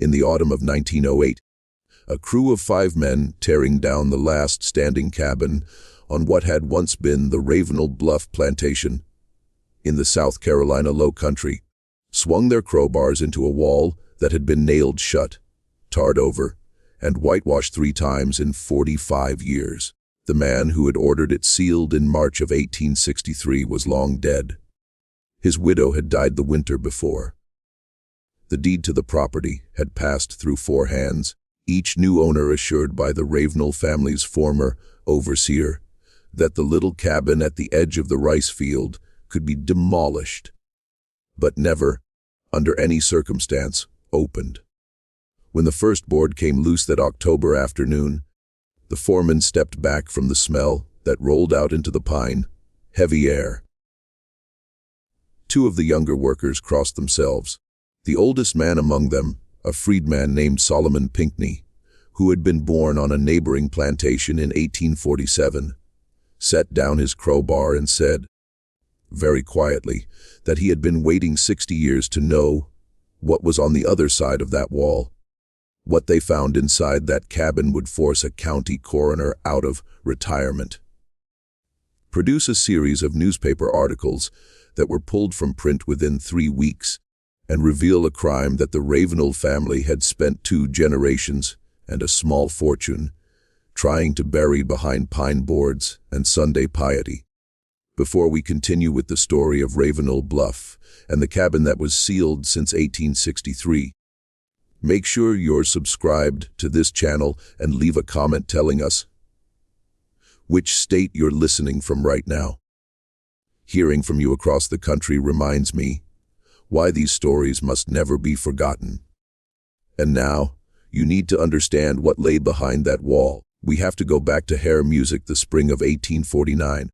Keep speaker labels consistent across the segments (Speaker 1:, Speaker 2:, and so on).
Speaker 1: In the autumn of 1908, a crew of 5 men tearing down the last standing cabin on what had once been the Ravenel Bluff plantation in the South Carolina Low Country swung their crowbars into a wall that had been nailed shut, tarred over, and whitewashed 3 times in 45 years. The man who had ordered it sealed in March of 1863 was long dead. His widow had died the winter before. The deed to the property had passed through 4 hands, each new owner assured by the Ravenel family's former overseer that the little cabin at the edge of the rice field could be demolished, but never, under any circumstance, opened. When the first board came loose that October afternoon, the foreman stepped back from the smell that rolled out into the pine, heavy air. 2 of the younger workers crossed themselves. The oldest man among them, a freedman named Solomon Pinckney, who had been born on a neighboring plantation in 1847, set down his crowbar and said, very quietly, that he had been waiting 60 years to know what was on the other side of that wall. What they found inside that cabin would force a county coroner out of retirement. Produce a series of newspaper articles that were pulled from print within 3 weeks, and reveal a crime that the Ravenel family had spent 2 generations and a small fortune trying to bury behind pine boards and Sunday piety. Before we continue with the story of Ravenel Bluff and the cabin that was sealed since 1863, make sure you're subscribed to this channel and leave a comment telling us which state you're listening from right now. Hearing from you across the country reminds me why these stories must never be forgotten. And now, you need to understand what lay behind that wall. We have to go back to hair music the spring of 1849,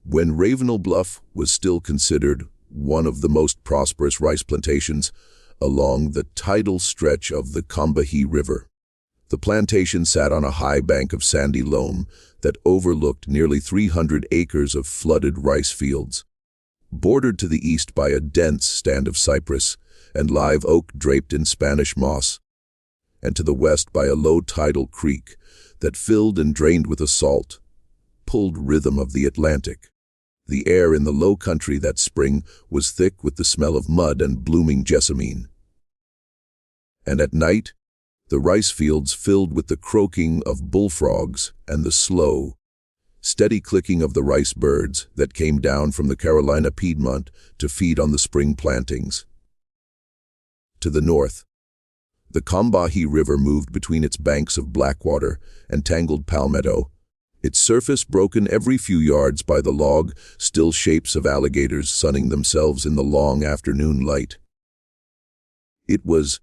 Speaker 1: when Ravenel Bluff was still considered one of the most prosperous rice plantations along the tidal stretch of the Combahee River. The plantation sat on a high bank of sandy loam that overlooked nearly 300 acres of flooded rice fields, bordered to the east by a dense stand of cypress and live oak draped in Spanish moss, and to the west by a low tidal creek that filled and drained with a salt, pulled rhythm of the Atlantic. The air in the low country that spring was thick with the smell of mud and blooming jessamine. And at night, the rice fields filled with the croaking of bullfrogs and the slow, steady clicking of the rice birds that came down from the Carolina Piedmont to feed on the spring plantings. To the north, the Combahee River moved between its banks of blackwater and tangled palmetto, its surface broken every few yards by the log-still shapes of alligators sunning themselves in the long afternoon light. It was,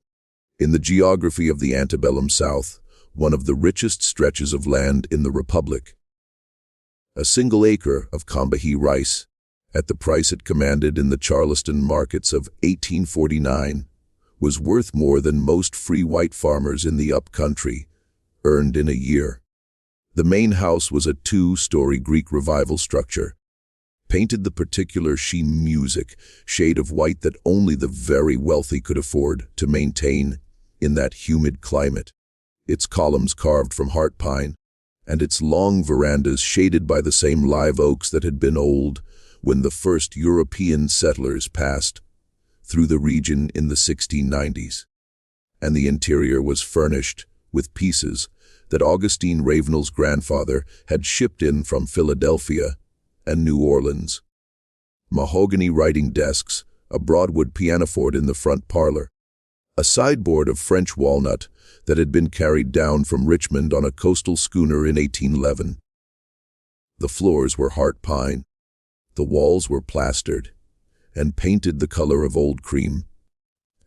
Speaker 1: in the geography of the antebellum South, one of the richest stretches of land in the Republic. A single acre of Combahee rice, at the price it commanded in the Charleston markets of 1849, was worth more than most free white farmers in the upcountry earned in a year. The main house was a 2-story Greek Revival structure, painted the particular sheen music shade of white that only the very wealthy could afford to maintain in that humid climate, its columns carved from heart pine, and its long verandas shaded by the same live oaks that had been old when the first European settlers passed through the region in the 1690s. And the interior was furnished with pieces that Augustine Ravenel's grandfather had shipped in from Philadelphia and New Orleans. Mahogany writing desks, a broadwood pianoforte in the front parlor, a sideboard of French walnut that had been carried down from Richmond on a coastal schooner in 1811. The floors were heart pine, the walls were plastered and painted the color of old cream,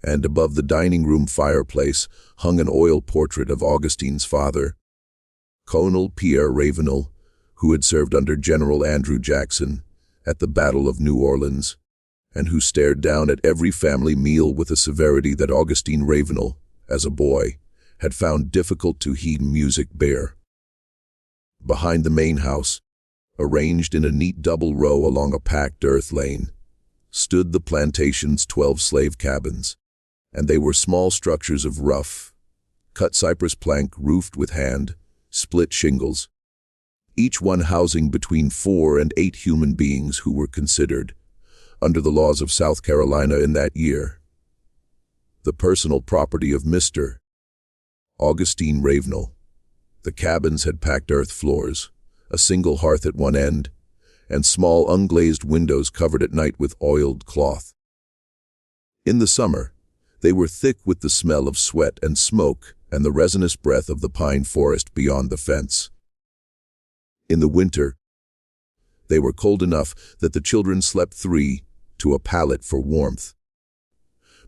Speaker 1: and above the dining room fireplace hung an oil portrait of Augustine's father, Colonel Pierre Ravenel, who had served under General Andrew Jackson at the Battle of New Orleans, and who stared down at every family meal with a severity that Augustine Ravenel, as a boy, had found difficult to heed music bear. Behind the main house, arranged in a neat double row along a packed earth lane, stood the plantation's 12 slave cabins, and they were small structures of rough, cut cypress plank roofed with hand-split shingles, each one housing between 4 and 8 human beings who were considered, under the laws of South Carolina in that year, the personal property of Mr. Augustine Ravenel. The cabins had packed earth floors, a single hearth at one end, and small unglazed windows covered at night with oiled cloth. In the summer, they were thick with the smell of sweat and smoke and the resinous breath of the pine forest beyond the fence. In the winter, they were cold enough that the children slept 3 to a pallet for warmth.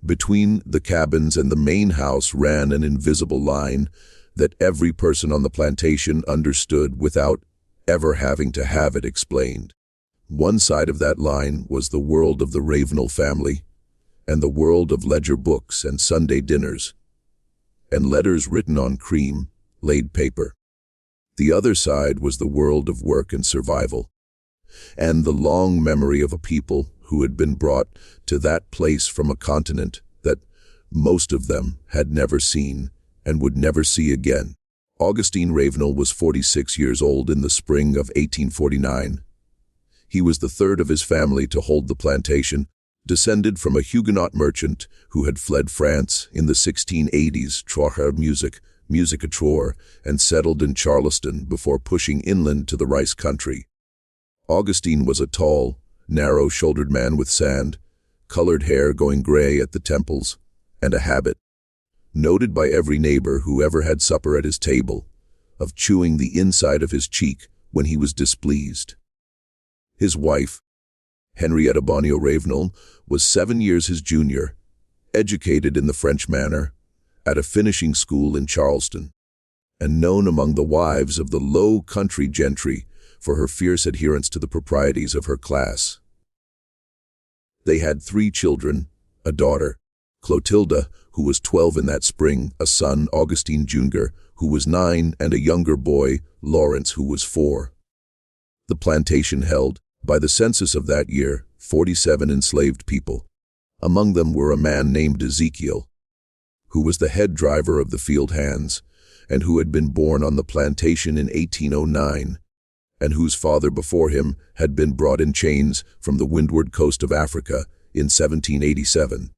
Speaker 1: Between the cabins and the main house ran an invisible line that every person on the plantation understood without ever having to have it explained. One side of that line was the world of the Ravenel family, and the world of ledger books and Sunday dinners, and letters written on cream-laid paper. The other side was the world of work and survival, and the long memory of a people who had been brought to that place from a continent that most of them had never seen and would never see again. Augustine Ravenel was 46 years old in the spring of 1849. He was the third of his family to hold the plantation, descended from a Huguenot merchant who had fled France in the 1680s, Trocher music a Troyes, and settled in Charleston before pushing inland to the rice country. Augustine was a tall, narrow-shouldered man with sand-colored hair going gray at the temples, and a habit, noted by every neighbor who ever had supper at his table, of chewing the inside of his cheek when he was displeased. His wife, Henrietta Bonneau Ravenel, was 7 years his junior, educated in the French manner, at a finishing school in Charleston, and known among the wives of the low country gentry for her fierce adherence to the proprieties of her class. They had 3 children, a daughter, Clotilda, who was 12 in that spring, a son, Augustine Jr., who was 9, and a younger boy, Lawrence, who was 4. The plantation held, by the census of that year, 47 enslaved people. Among them were a man named Ezekiel, who was the head driver of the field hands, and who had been born on the plantation in 1809, and whose father before him had been brought in chains from the windward coast of Africa in 1787.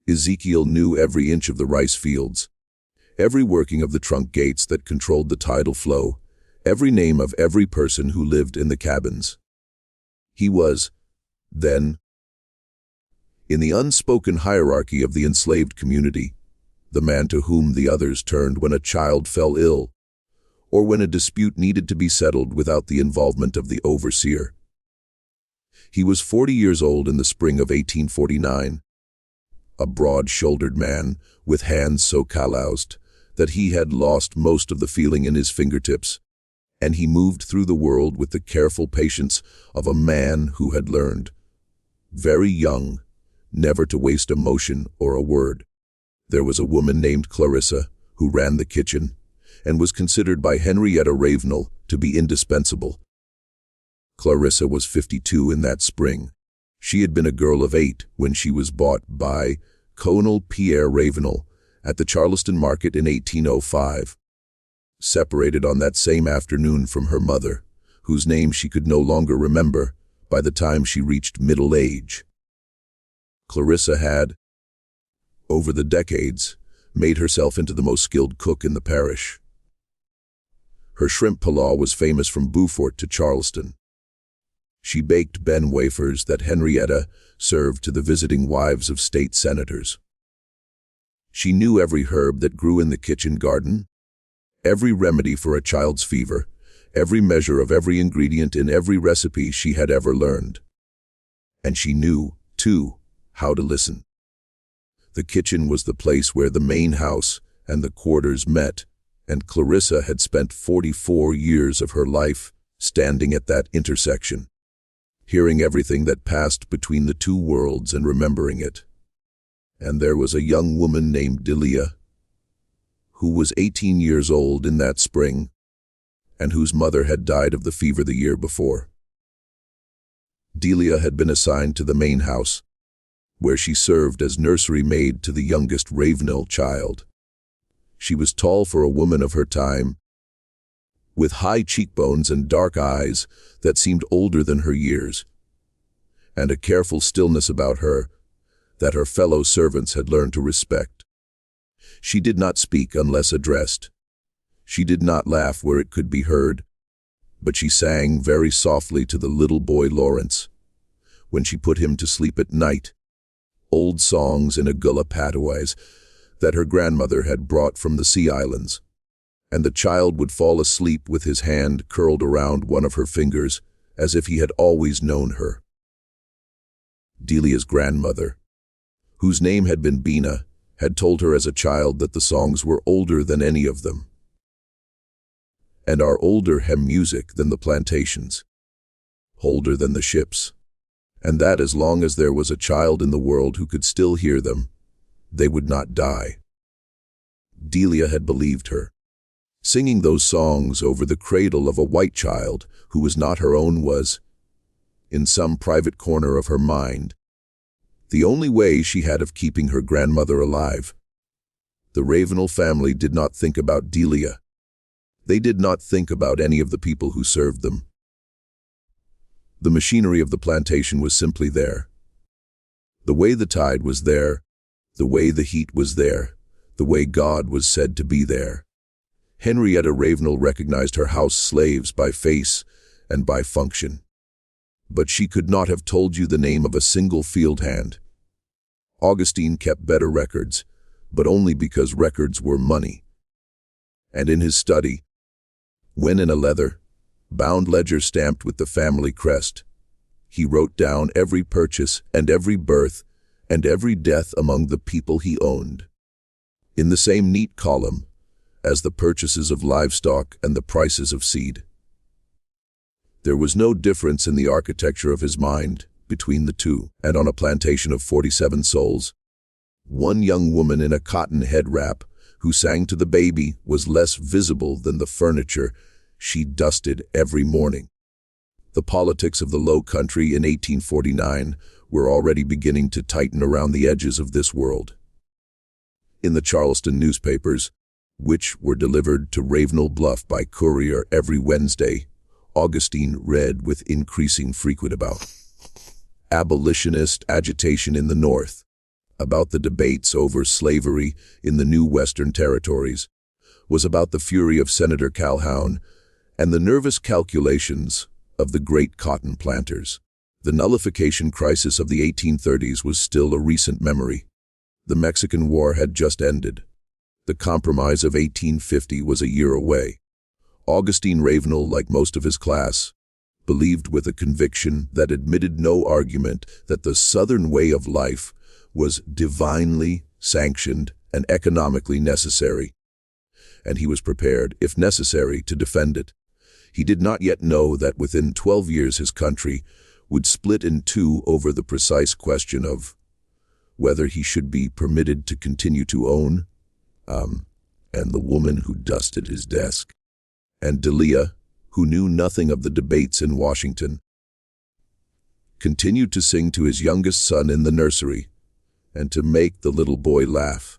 Speaker 1: Ezekiel knew every inch of the rice fields, every working of the trunk gates that controlled the tidal flow, every name of every person who lived in the cabins. He was, then, in the unspoken hierarchy of the enslaved community, the man to whom the others turned when a child fell ill, or when a dispute needed to be settled without the involvement of the overseer. He was 40 years old in the spring of 1849, a broad-shouldered man with hands so calloused that he had lost most of the feeling in his fingertips, and he moved through the world with the careful patience of a man who had learned, very young, never to waste a motion or a word. There was a woman named Clarissa who ran the kitchen and was considered by Henrietta Ravenel to be indispensable. Clarissa was 52 in that spring. She had been a girl of 8 when she was bought by Colonel Pierre Ravenel at the Charleston market in 1805. Separated on that same afternoon from her mother, whose name she could no longer remember by the time she reached middle age. Clarissa had, over the decades, made herself into the most skilled cook in the parish. Her shrimp pilaw was famous from Beaufort to Charleston. She baked Ben wafers that Henrietta served to the visiting wives of state senators. She knew every herb that grew in the kitchen garden, every remedy for a child's fever, every measure of every ingredient in every recipe she had ever learned. And she knew, too, how to listen. The kitchen was the place where the main house and the quarters met, and Clarissa had spent 44 years of her life standing at that intersection, hearing everything that passed between the two worlds and remembering it. And there was a young woman named Delia, who was 18 years old in that spring, and whose mother had died of the fever the year before. Delia had been assigned to the main house, where she served as nursery maid to the youngest Ravenel child. She was tall for a woman of her time, with high cheekbones and dark eyes that seemed older than her years, and a careful stillness about her that her fellow servants had learned to respect. She did not speak unless addressed. She did not laugh where it could be heard, but she sang very softly to the little boy Lawrence, when she put him to sleep at night, old songs in a Galapagos that her grandmother had brought from the sea islands, and the child would fall asleep with his hand curled around one of her fingers, as if he had always known her. Delia's grandmother, whose name had been Bina, had told her as a child that the songs were older than any of them, and are older hem music than the plantations, older than the ships, and that as long as there was a child in the world who could still hear them, they would not die. Delia had believed her. Singing those songs over the cradle of a white child who was not her own was, in some private corner of her mind, the only way she had of keeping her grandmother alive. The Ravenel family did not think about Delia. They did not think about any of the people who served them. The machinery of the plantation was simply there. The way the tide was there, the way the heat was there, the way God was said to be there. Henrietta Ravenel recognized her house slaves by face and by function. But she could not have told you the name of a single field hand. Augustine kept better records, but only because records were money. And in his study, when in a leather-bound ledger stamped with the family crest, he wrote down every purchase and every birth and every death among the people he owned, in the same neat column as the purchases of livestock and the prices of seed. There was no difference in the architecture of his mind between the two, and on a plantation of 47 souls, one young woman in a cotton head wrap who sang to the baby was less visible than the furniture she dusted every morning. The politics of the Low Country in 1849 were already beginning to tighten around the edges of this world. In the Charleston newspapers, which were delivered to Ravenel Bluff by courier every Wednesday, Augustine read with increasing frequency about abolitionist agitation in the North, about the debates over slavery in the new Western territories, was about the fury of Senator Calhoun and the nervous calculations of the great cotton planters. The nullification crisis of the 1830s was still a recent memory. The Mexican War had just ended. The Compromise of 1850 was a year away. Augustine Ravenel, like most of his class, believed with a conviction that admitted no argument that the Southern way of life was divinely sanctioned and economically necessary, and he was prepared, if necessary, to defend it. He did not yet know that within 12 years his country would split in two over the precise question of whether he should be permitted to continue to own, and the woman who dusted his desk, and Delia, who knew nothing of the debates in Washington, continued to sing to his youngest son in the nursery, and to make the little boy laugh,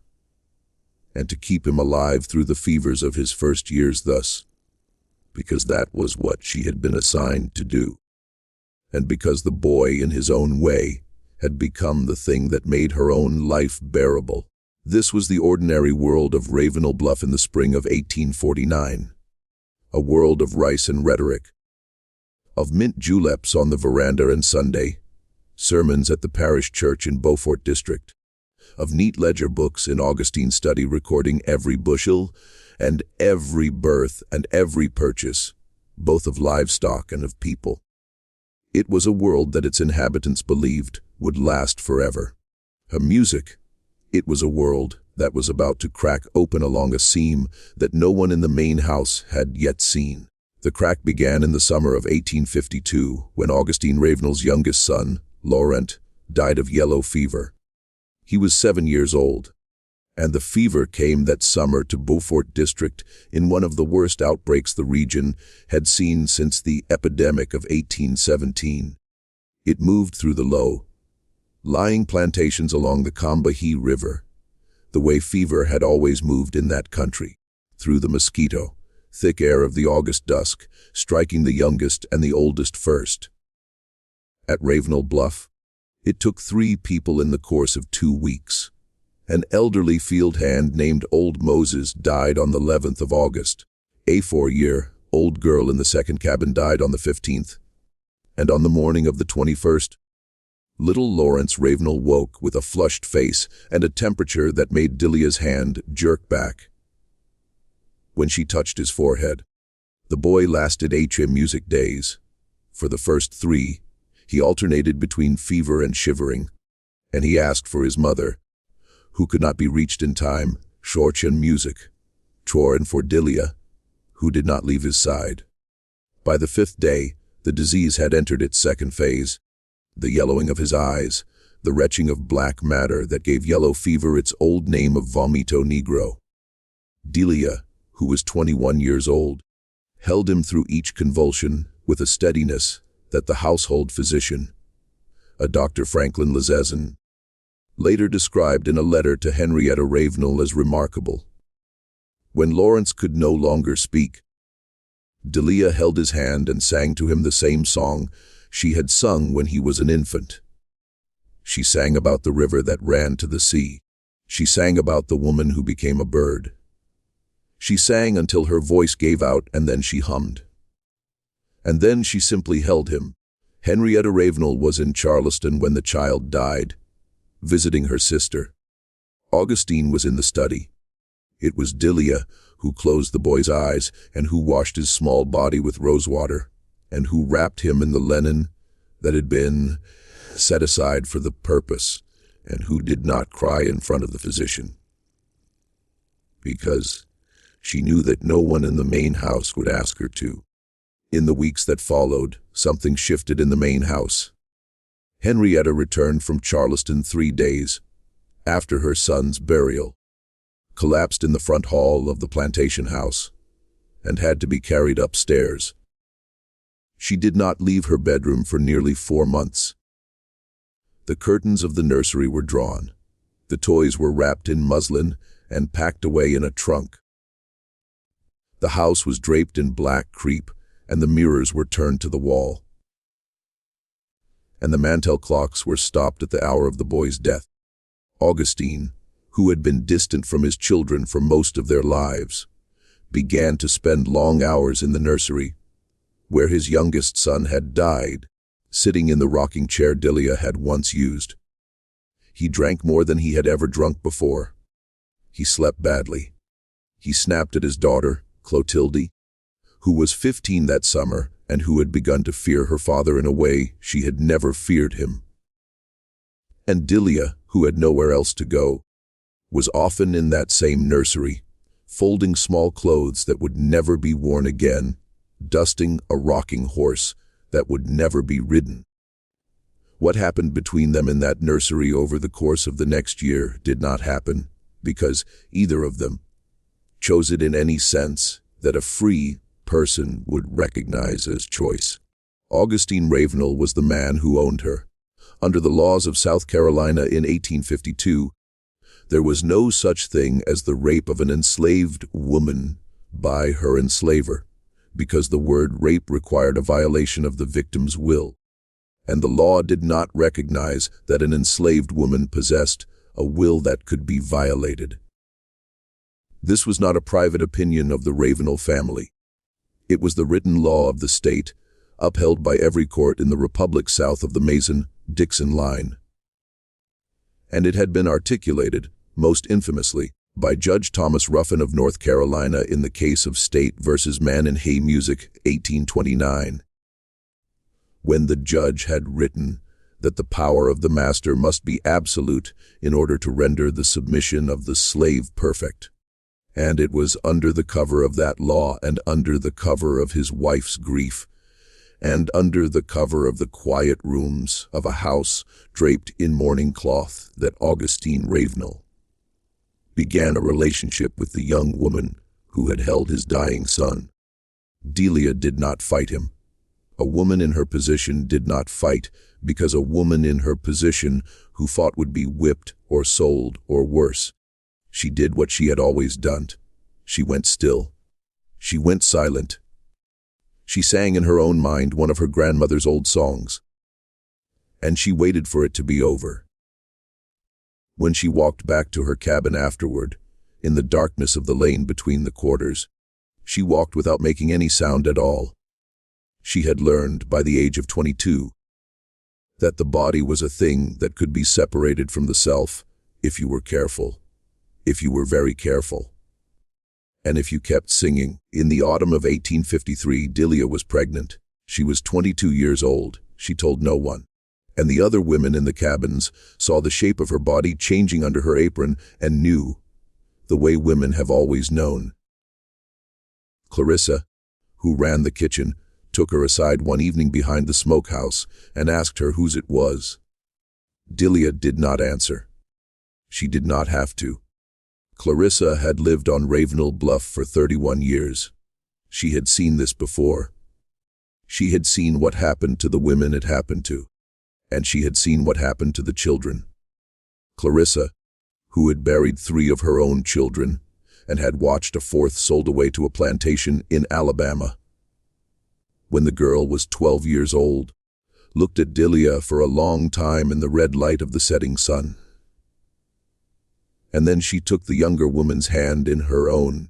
Speaker 1: and to keep him alive through the fevers of his first years thus, because that was what she had been assigned to do, and because the boy, in his own way, had become the thing that made her own life bearable. This was the ordinary world of Ravenel Bluff in the spring of 1849. A world of rice and rhetoric, of mint juleps on the veranda and Sunday, sermons at the parish church in Beaufort district, of neat ledger books in Augustine's study recording every bushel and every birth and every purchase, both of livestock and of people. It was a world that its inhabitants believed would last forever. Her music, it was a world that was about to crack open along a seam that no one in the main house had yet seen. The crack began in the summer of 1852, when Augustine Ravenel's youngest son, Laurent, died of yellow fever. He was 7 years old, and the fever came that summer to Beaufort district in one of the worst outbreaks the region had seen since the epidemic of 1817. It moved through the low, lying plantations along the Combahee River, the way fever had always moved in that country, through the mosquito, thick air of the August dusk, striking the youngest and the oldest first. At Ravenel Bluff, it took 3 people in the course of 2 weeks. An elderly field hand named Old Moses died on the 11th of August. A 4-year-old girl in the second cabin died on the 15th. And on the morning of the 21st, little Lawrence Ravenel woke with a flushed face and a temperature that made Delia's hand jerk back. When she touched his forehead, the boy lasted music days. For the first 3, he alternated between fever and shivering, and he asked for his mother, who could not be reached in time, Shorchen music, and for Delia, who did not leave his side. By the 5th day, the disease had entered its second phase, the yellowing of his eyes, the retching of black matter that gave yellow fever its old name of vomito negro. Delia, who was 21 years old, held him through each convulsion with a steadiness that the household physician, a Dr. Franklin Lazezin, later described in a letter to Henrietta Ravenel as remarkable. When Lawrence could no longer speak, Delia held his hand and sang to him the same song she had sung when he was an infant. She sang about the river that ran to the sea. She sang about the woman who became a bird. She sang until her voice gave out, and then she hummed. And then she simply held him. Henrietta Ravenel was in Charleston when the child died, visiting her sister. Augustine was in the study. It was Delia who closed the boy's eyes and who washed his small body with rosewater and who wrapped him in the linen that had been set aside for the purpose and who did not cry in front of the physician, because she knew that no one in the main house would ask her to. In the weeks that followed, something shifted in the main house. Henrietta returned from Charleston 3 days after her son's burial, collapsed in the front hall of the plantation house, and had to be carried upstairs. She did not leave her bedroom for nearly 4 months. The curtains of the nursery were drawn. The toys were wrapped in muslin and packed away in a trunk. The house was draped in black crepe, and the mirrors were turned to the wall. And the mantel clocks were stopped at the hour of the boy's death. Augustine, who had been distant from his children for most of their lives, began to spend long hours in the nursery, where his youngest son had died, sitting in the rocking chair Delia had once used. He drank more than he had ever drunk before. He slept badly. He snapped at his daughter, Clotilde, who was 15 that summer and who had begun to fear her father in a way she had never feared him. And Delia, who had nowhere else to go, was often in that same nursery, folding small clothes that would never be worn again, dusting a rocking horse that would never be ridden. What happened between them in that nursery over the course of the next year did not happen, because either of them chose it in any sense that a free person would recognize as choice. Augustine Ravenel was the man who owned her. Under the laws of South Carolina in 1852, there was no such thing as the rape of an enslaved woman by her enslaver, because the word rape required a violation of the victim's will, and the law did not recognize that an enslaved woman possessed a will that could be violated. This was not a private opinion of the Ravenel family. It was the written law of the state, upheld by every court in the republic south of the Mason-Dixon line. And it had been articulated, most infamously, by Judge Thomas Ruffin of North Carolina in the case of State versus Man in Hay Music, 1829. When the judge had written that the power of the master must be absolute in order to render the submission of the slave perfect. And it was under the cover of that law, and under the cover of his wife's grief, and under the cover of the quiet rooms of a house draped in mourning cloth, that Augustine Ravenel began a relationship with the young woman who had held his dying son. Delia did not fight him. A woman in her position did not fight, because a woman in her position who fought would be whipped or sold or worse. She did what she had always done. She went still. She went silent. She sang in her own mind one of her grandmother's old songs. And she waited for it to be over. When she walked back to her cabin afterward, in the darkness of the lane between the quarters, she walked without making any sound at all. She had learned, by the age of 22, that the body was a thing that could be separated from the self if you were careful, if you were very careful. And if you kept singing. In the autumn of 1853, Delia was pregnant. She was 22 years old. She told no one. And the other women in the cabins saw the shape of her body changing under her apron and knew, the way women have always known. Clarissa, who ran the kitchen, took her aside one evening behind the smokehouse and asked her whose it was. Delia did not answer. She did not have to. Clarissa had lived on Ravenel Bluff for 31 years. She had seen this before. She had seen what happened to the women it happened to, and she had seen what happened to the children. Clarissa, who had buried 3 of her own children and had watched a 4th sold away to a plantation in Alabama, when the girl was 12 years old, looked at Delia for a long time in the red light of the setting sun. And then she took the younger woman's hand in her own,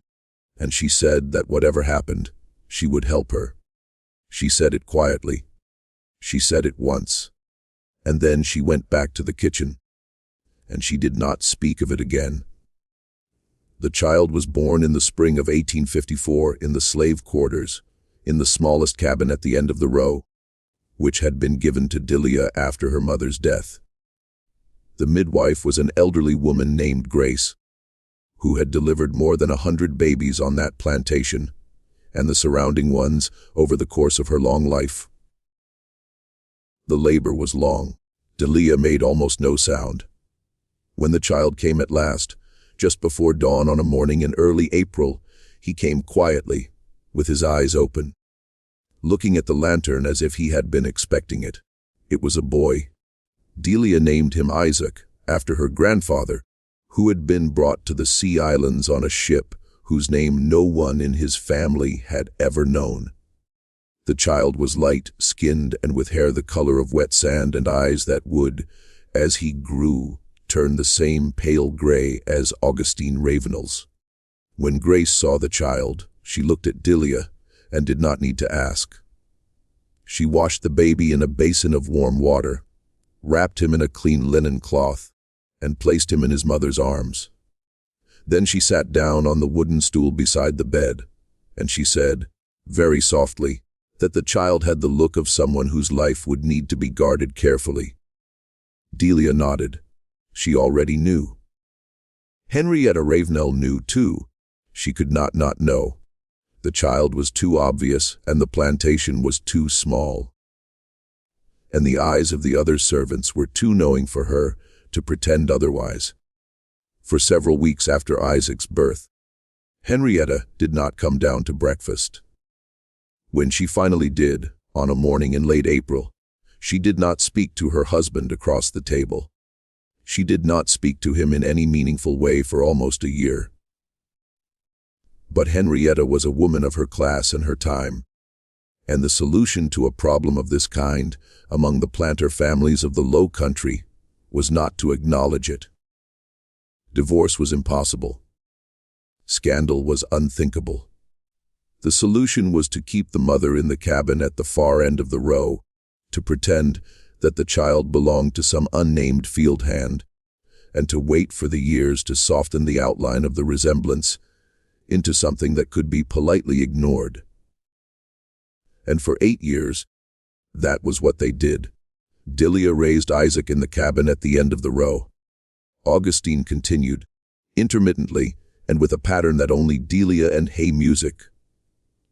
Speaker 1: and she said that whatever happened, she would help her. She said it quietly. She said it once. And then she went back to the kitchen, and she did not speak of it again. The child was born in the spring of 1854 in the slave quarters, in the smallest cabin at the end of the row, which had been given to Delia after her mother's death. The midwife was an elderly woman named Grace, who had delivered more than 100 babies on that plantation, and the surrounding ones over the course of her long life. The labor was long. Delia made almost no sound. When the child came at last, just before dawn on a morning in early April, he came quietly, with his eyes open, looking at the lantern as if he had been expecting it. It was a boy. Delia named him Isaac, after her grandfather, who had been brought to the Sea Islands on a ship whose name no one in his family had ever known. The child was light-skinned and with hair the color of wet sand and eyes that would, as he grew, turn the same pale gray as Augustine Ravenel's. When Grace saw the child, she looked at Delia and did not need to ask. She washed the baby in a basin of warm water, wrapped him in a clean linen cloth, and placed him in his mother's arms. Then she sat down on the wooden stool beside the bed, and she said, very softly, that the child had the look of someone whose life would need to be guarded carefully. Delia nodded. She already knew. Henrietta Ravenel knew too. She could not know. The child was too obvious, and the plantation was too small. And the eyes of the other servants were too knowing for her to pretend otherwise. For several weeks after Isaac's birth, Henrietta did not come down to breakfast. When she finally did, on a morning in late April, she did not speak to her husband across the table. She did not speak to him in any meaningful way for almost a year. But Henrietta was a woman of her class and her time, and the solution to a problem of this kind among the planter families of the Low Country was not to acknowledge it. Divorce was impossible. Scandal was unthinkable. The solution was to keep the mother in the cabin at the far end of the row, to pretend that the child belonged to some unnamed field hand, and to wait for the years to soften the outline of the resemblance into something that could be politely ignored. And for 8 years, that was what they did. Delia raised Isaac in the cabin at the end of the row. Augustine continued, intermittently, and with a pattern that only Delia and Hey Music,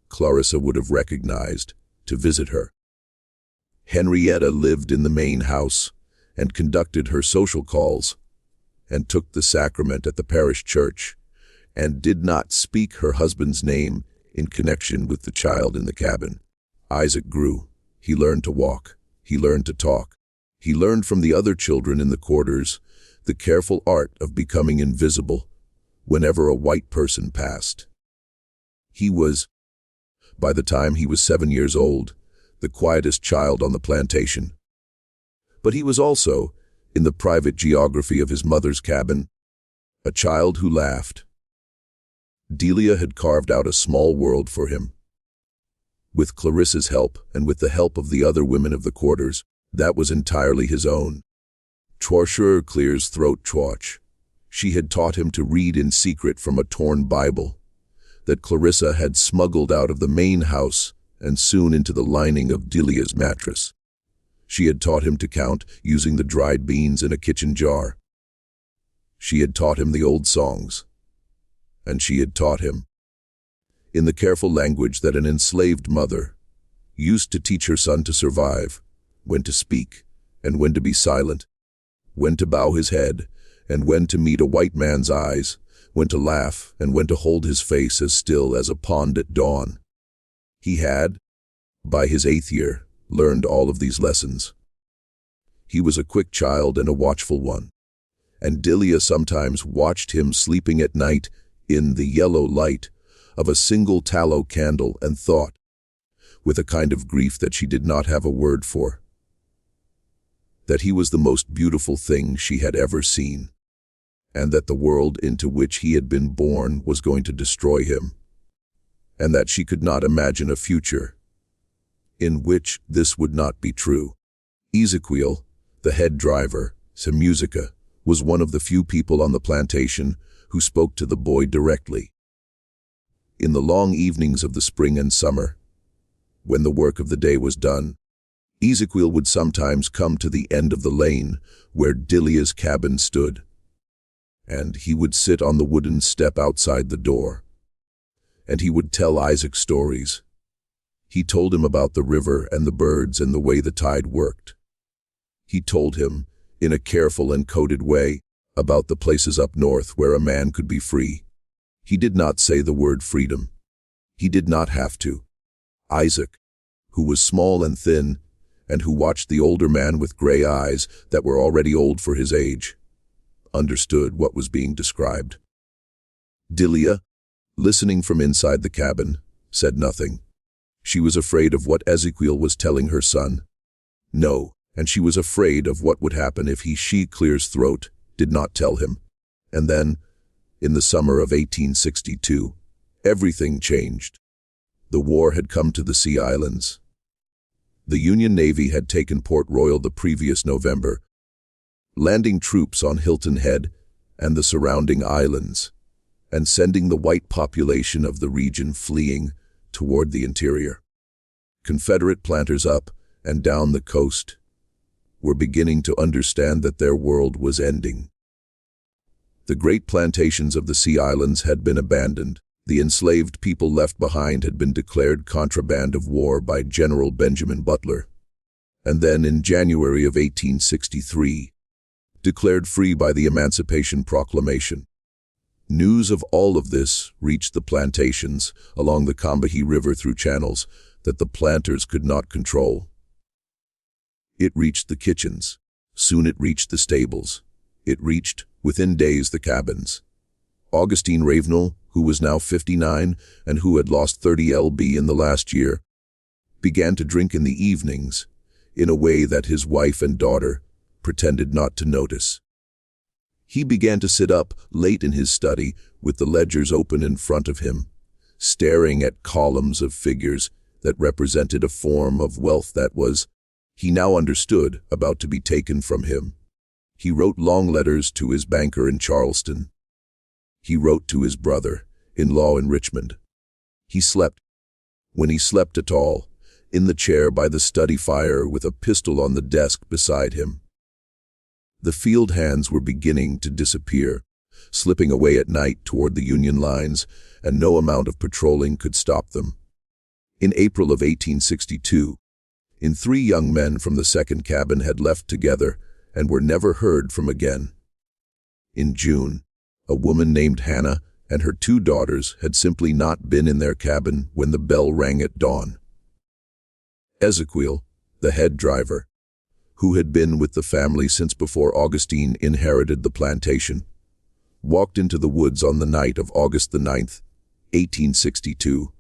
Speaker 1: Clarissa would have recognized, to visit her. Henrietta lived in the main house, and conducted her social calls, and took the sacrament at the parish church, and did not speak her husband's name in connection with the child in the cabin. Isaac grew. He learned to walk. He learned to talk. He learned from the other children in the quarters the careful art of becoming invisible whenever a white person passed. He was, by the time he was 7 years old, the quietest child on the plantation. But he was also, in the private geography of his mother's cabin, a child who laughed. Delia had carved out a small world for him. With Clarissa's help and with the help of the other women of the quarters, that was entirely his own. Trorscher clears throat Troch. She had taught him to read in secret from a torn Bible that Clarissa had smuggled out of the main house and soon into the lining of Delia's mattress. She had taught him to count using the dried beans in a kitchen jar. She had taught him the old songs. And she had taught him, in the careful language that an enslaved mother used to teach her son to survive, when to speak and when to be silent, when to bow his head and when to meet a white man's eyes, when to laugh and when to hold his face as still as a pond at dawn. He had, by his 8th year, learned all of these lessons. He was a quick child and a watchful one, and Delia sometimes watched him sleeping at night in the yellow light of a single tallow candle and thought, with a kind of grief that she did not have a word for, that he was the most beautiful thing she had ever seen, and that the world into which he had been born was going to destroy him, and that she could not imagine a future in which this would not be true. Ezequiel, the head driver, Semusica, was one of the few people on the plantation who spoke to the boy directly. In the long evenings of the spring and summer, when the work of the day was done, Ezequiel would sometimes come to the end of the lane where Delia's cabin stood, and he would sit on the wooden step outside the door, and he would tell Isaac stories. He told him about the river and the birds and the way the tide worked. He told him, in a careful and coded way, about the places up north where a man could be free. He did not say the word freedom. He did not have to. Isaac, who was small and thin, and who watched the older man with gray eyes that were already old for his age, understood what was being described. Delia, listening from inside the cabin, said nothing. She was afraid of what Ezequiel was telling her son. No, and she was afraid of what would happen if she clears throat did not tell him. And then, in the summer of 1862, everything changed. The war had come to the Sea Islands. The Union Navy had taken Port Royal the previous November, landing troops on Hilton Head and the surrounding islands, and sending the white population of the region fleeing toward the interior. Confederate planters up and down the coast were beginning to understand that their world was ending. The great plantations of the Sea Islands had been abandoned. The enslaved people left behind had been declared contraband of war by General Benjamin Butler, and then in January of 1863, declared free by the Emancipation Proclamation. News of all of this reached the plantations along the Combahee River through channels that the planters could not control. It reached the kitchens. Soon it reached the stables. It reached, within days, the cabins. Augustine Ravenel, who was now 59 and who had lost 30 lb in the last year, began to drink in the evenings in a way that his wife and daughter pretended not to notice. He began to sit up late in his study with the ledgers open in front of him, staring at columns of figures that represented a form of wealth that was, he now understood, about to be taken from him. He wrote long letters to his banker in Charleston. He wrote to his brother-in-law in Richmond. He slept, when he slept at all, in the chair by the study fire with a pistol on the desk beside him. The field hands were beginning to disappear, slipping away at night toward the Union lines, and no amount of patrolling could stop them. In April of 1862, three young men from the second cabin had left together and were never heard from again. In June, a woman named Hannah and her 2 daughters had simply not been in their cabin when the bell rang at dawn. Ezequiel, the head driver, who had been with the family since before Augustine inherited the plantation, walked into the woods on the night of August the 9th, 1862,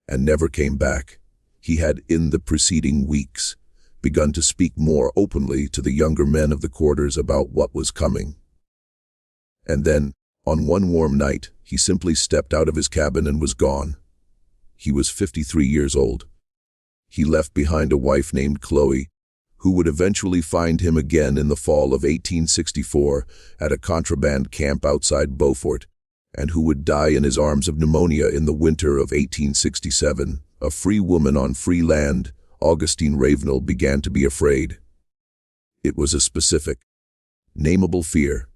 Speaker 1: and never came back. He had, in the preceding weeks, begun to speak more openly to the younger men of the quarters about what was coming. And then, on one warm night, he simply stepped out of his cabin and was gone. He was 53 years old. He left behind a wife named Chloe, who would eventually find him again in the fall of 1864 at a contraband camp outside Beaufort, and who would die in his arms of pneumonia in the winter of 1867. A free woman on free land, Augustine Ravenel began to be afraid. It was a specific, nameable fear.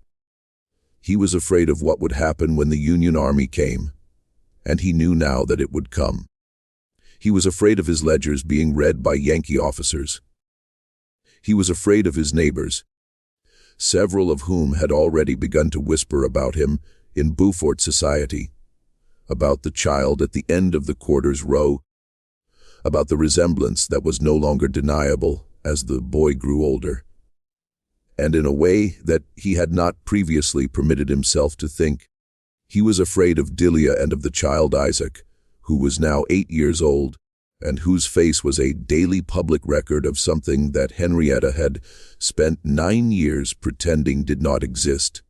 Speaker 1: He was afraid of what would happen when the Union Army came, and he knew now that it would come. He was afraid of his ledgers being read by Yankee officers. He was afraid of his neighbors, several of whom had already begun to whisper about him in Beaufort society, about the child at the end of the quarters row, about the resemblance that was no longer deniable as the boy grew older, and in a way that he had not previously permitted himself to think. He was afraid of Delia and of the child Isaac, who was now 8 years old, and whose face was a daily public record of something that Henrietta had spent 9 years pretending did not exist.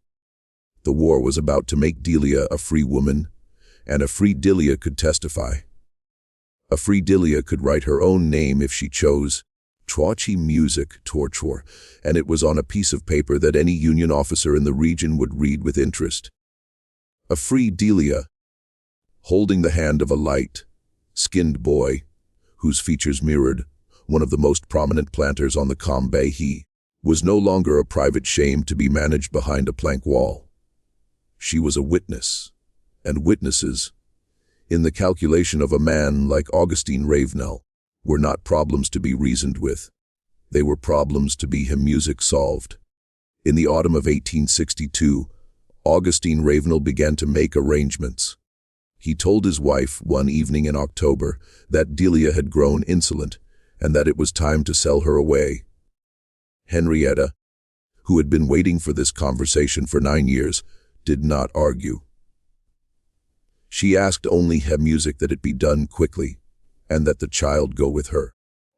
Speaker 1: The war was about to make Delia a free woman, and a free Delia could testify. A free Delia could write her own name if she chose, Twachi Music Torture, and it was on a piece of paper that any Union officer in the region would read with interest. A free Delia, holding the hand of a light-skinned boy, whose features mirrored one of the most prominent planters on the Combay. He was no longer a private shame to be managed behind a plank wall. She was a witness, and witnesses, in the calculation of a man like Augustine Ravenel, were not problems to be reasoned with. They were problems to be music solved. In the autumn of 1862, Augustine Ravenel began to make arrangements. He told his wife one evening in October that Delia had grown insolent and that it was time to sell her away. Henrietta, who had been waiting for this conversation for 9 years, did not argue. She asked only music that it be done quickly, and that the child go with her.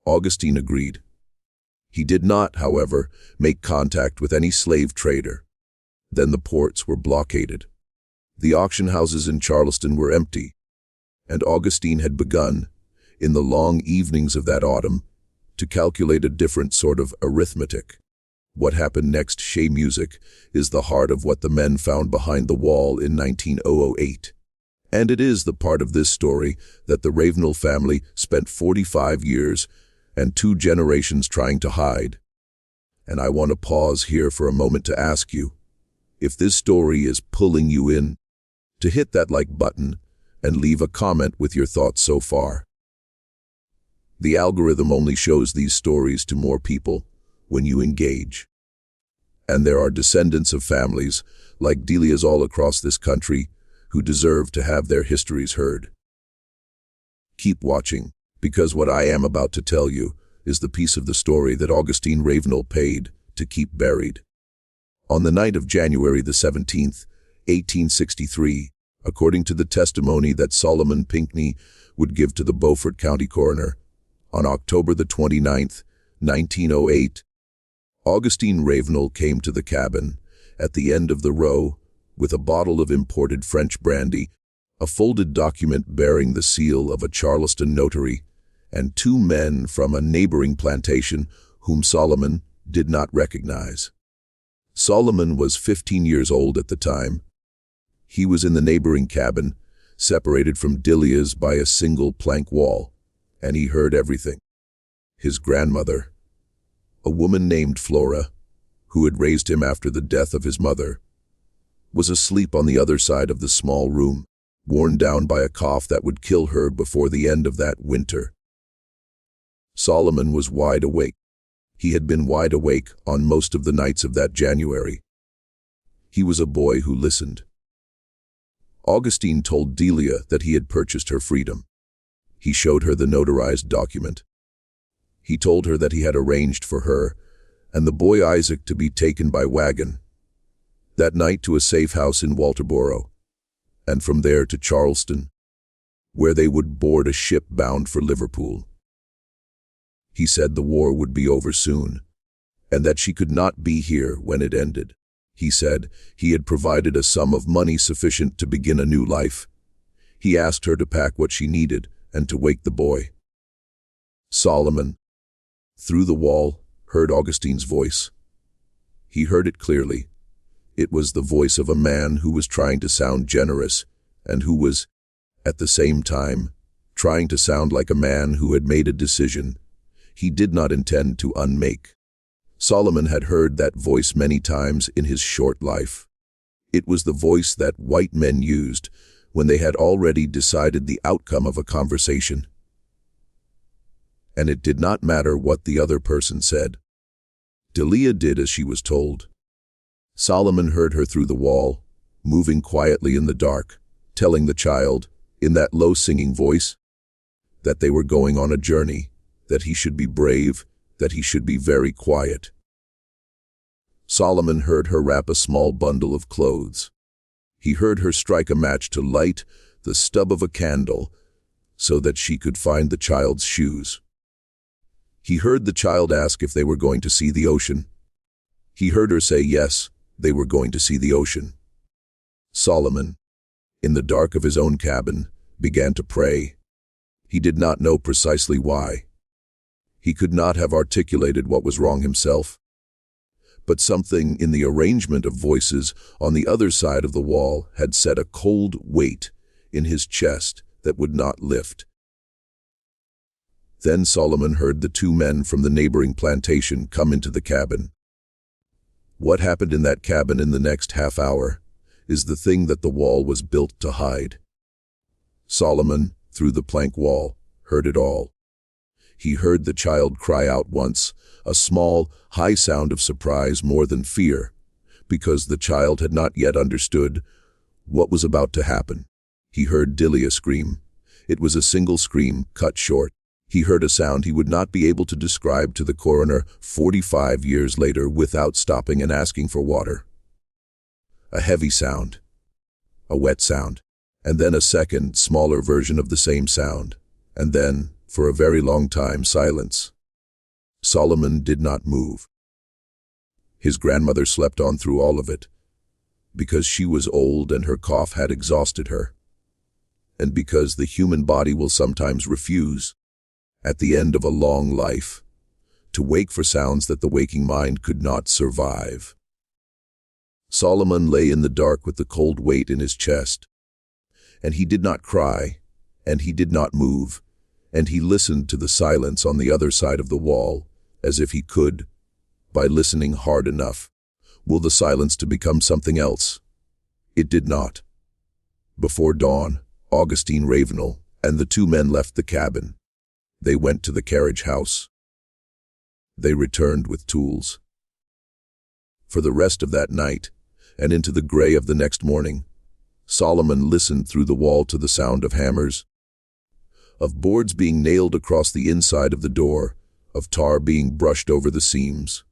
Speaker 1: Augustine agreed. He did not, however, make contact with any slave trader. Then the ports were blockaded. The auction houses in Charleston were empty, and Augustine had begun, in the long evenings of that autumn, to calculate a different sort of arithmetic. What happened next, Shea music, is the heart of what the men found behind the wall in 1908. And it is the part of this story that the Ravenel family spent 45 years and 2 generations trying to hide. And I want to pause here for a moment to ask you, if this story is pulling you in, to hit that like button and leave a comment with your thoughts so far. The algorithm only shows these stories to more people when you engage. And there are descendants of families, like Delia's all across this country, who deserve to have their histories heard. Keep watching, because what I am about to tell you is the piece of the story that Augustine Ravenel paid to keep buried. On the night of January the 17th, 1863, according to the testimony that Solomon Pinckney would give to the Beaufort County coroner, on October the 29th, 1908, Augustine Ravenel came to the cabin at the end of the row with a bottle of imported French brandy, a folded document bearing the seal of a Charleston notary, and 2 men from a neighboring plantation whom Solomon did not recognize. Solomon was 15 years old at the time. He was in the neighboring cabin, separated from Delia's by a single plank wall, and he heard everything. His grandmother, a woman named Flora, who had raised him after the death of his mother, was asleep on the other side of the small room, worn down by a cough that would kill her before the end of that winter. Solomon was wide awake. He had been wide awake on most of the nights of that January. He was a boy who listened. Augustine told Delia that he had purchased her freedom. He showed her the notarized document. He told her that he had arranged for her and the boy Isaac to be taken by wagon that night to a safe house in Walterboro, and from there to Charleston, where they would board a ship bound for Liverpool. He said the war would be over soon, and that she could not be here when it ended. He said he had provided a sum of money sufficient to begin a new life. He asked her to pack what she needed and to wake the boy. Solomon, through the wall, heard Augustine's voice. He heard it clearly. It was the voice of a man who was trying to sound generous and who was, at the same time, trying to sound like a man who had made a decision he did not intend to unmake. Solomon had heard that voice many times in his short life. It was the voice that white men used when they had already decided the outcome of a conversation. And it did not matter what the other person said. Delia did as she was told. Solomon heard her through the wall, moving quietly in the dark, telling the child, in that low singing voice, that they were going on a journey, that he should be brave, that he should be very quiet. Solomon heard her wrap a small bundle of clothes. He heard her strike a match to light the stub of a candle so that she could find the child's shoes. He heard the child ask if they were going to see the ocean. He heard her say yes, they were going to see the ocean. Solomon, in the dark of his own cabin, began to pray. He did not know precisely why. He could not have articulated what was wrong himself. But something in the arrangement of voices on the other side of the wall had set a cold weight in his chest that would not lift. Then Solomon heard the two men from the neighboring plantation come into the cabin. What happened in that cabin in the next half hour is the thing that the wall was built to hide. Solomon, through the plank wall, heard it all. He heard the child cry out once, a small, high sound of surprise more than fear, because the child had not yet understood what was about to happen. He heard Delia scream. It was a single scream, cut short. He heard a sound he would not be able to describe to the coroner 45 years later without stopping and asking for water. A heavy sound, a wet sound, and then a second, smaller version of the same sound, and then, for a very long time, silence. Solomon did not move. His grandmother slept on through all of it, because she was old and her cough had exhausted her, and because the human body will sometimes refuse, at the end of a long life, to wake for sounds that the waking mind could not survive. Solomon lay in the dark with the cold weight in his chest, and he did not cry, and he did not move, and he listened to the silence on the other side of the wall, as if he could, by listening hard enough, will the silence to become something else. It did not. Before dawn, Augustine Ravenel and the two men left the cabin. They went to the carriage house. They returned with tools. For the rest of that night, and into the gray of the next morning, Solomon listened through the wall to the sound of hammers, of boards being nailed across the inside of the door, of tar being brushed over the seams,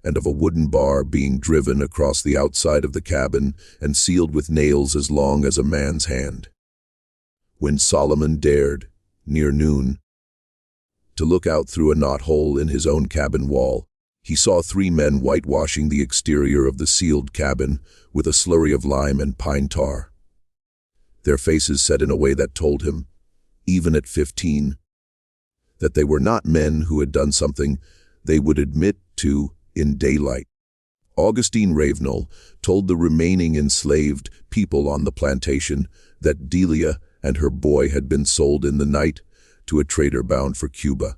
Speaker 1: and of a wooden bar being driven across the outside of the cabin and sealed with nails as long as a man's hand. When Solomon dared, near noon, to look out through a knothole in his own cabin wall, he saw three men whitewashing the exterior of the sealed cabin with a slurry of lime and pine tar. Their faces set in a way that told him, even at 15, that they were not men who had done something they would admit to in daylight. Augustine Ravenel told the remaining enslaved people on the plantation that Delia and her boy had been sold in the night to a trader bound for Cuba.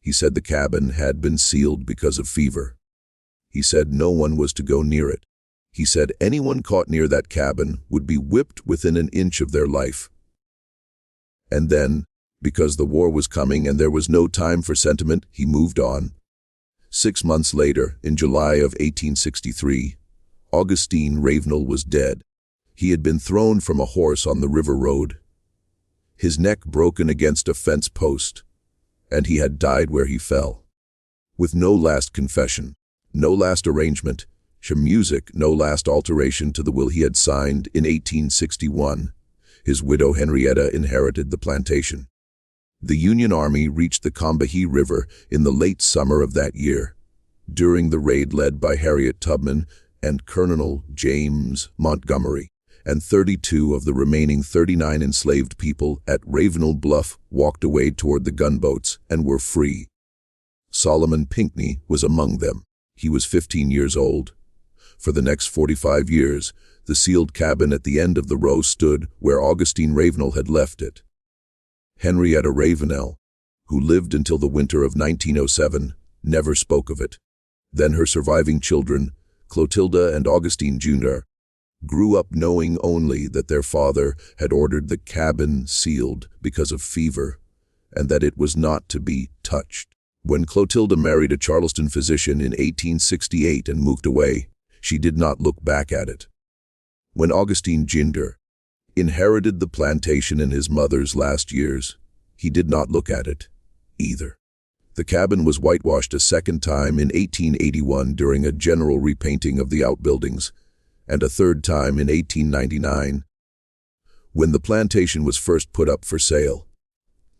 Speaker 1: He said the cabin had been sealed because of fever. He said no one was to go near it. He said anyone caught near that cabin would be whipped within an inch of their life. And then, because the war was coming and there was no time for sentiment, he moved on. 6 months later, in July of 1863, Augustine Ravenel was dead. He had been thrown from a horse on the river road, his neck broken against a fence post, and he had died where he fell. With no last confession, no last arrangement, music, no last alteration to the will he had signed in 1861, his widow Henrietta inherited the plantation. The Union Army reached the Combahee River in the late summer of that year, during the raid led by Harriet Tubman and Colonel James Montgomery, and 32 of the remaining 39 enslaved people at Ravenel Bluff walked away toward the gunboats and were free. Solomon Pinckney was among them. He was 15 years old. For the next 45 years, the sealed cabin at the end of the row stood where Augustine Ravenel had left it. Henrietta Ravenel, who lived until the winter of 1907, never spoke of it. Then her surviving children, Clotilda and Augustine Jr., grew up knowing only that their father had ordered the cabin sealed because of fever, and that it was not to be touched. When Clotilda married a Charleston physician in 1868 and moved away, she did not look back at it. When Augustine Jr. inherited the plantation in his mother's last years, he did not look at it either. The cabin was whitewashed a second time in 1881 during a general repainting of the outbuildings, and a third time in 1899, when the plantation was first put up for sale.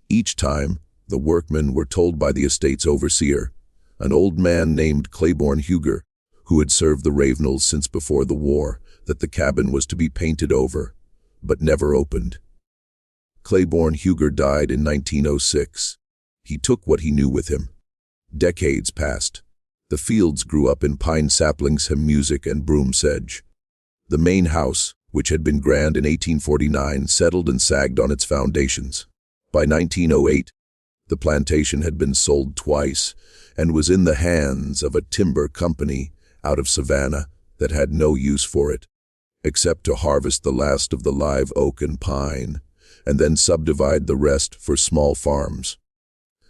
Speaker 1: Each time, the workmen were told by the estate's overseer, an old man named Claiborne Huger, who had served the Ravenels since before the war, that the cabin was to be painted over, but never opened. Claiborne Huger died in 1906. He took what he knew with him. Decades passed. The fields grew up in pine saplings, music, and broom sedge. The main house, which had been grand in 1849, settled and sagged on its foundations. By 1908, the plantation had been sold twice and was in the hands of a timber company out of Savannah that had no use for it, except to harvest the last of the live oak and pine, and then subdivide the rest for small farms.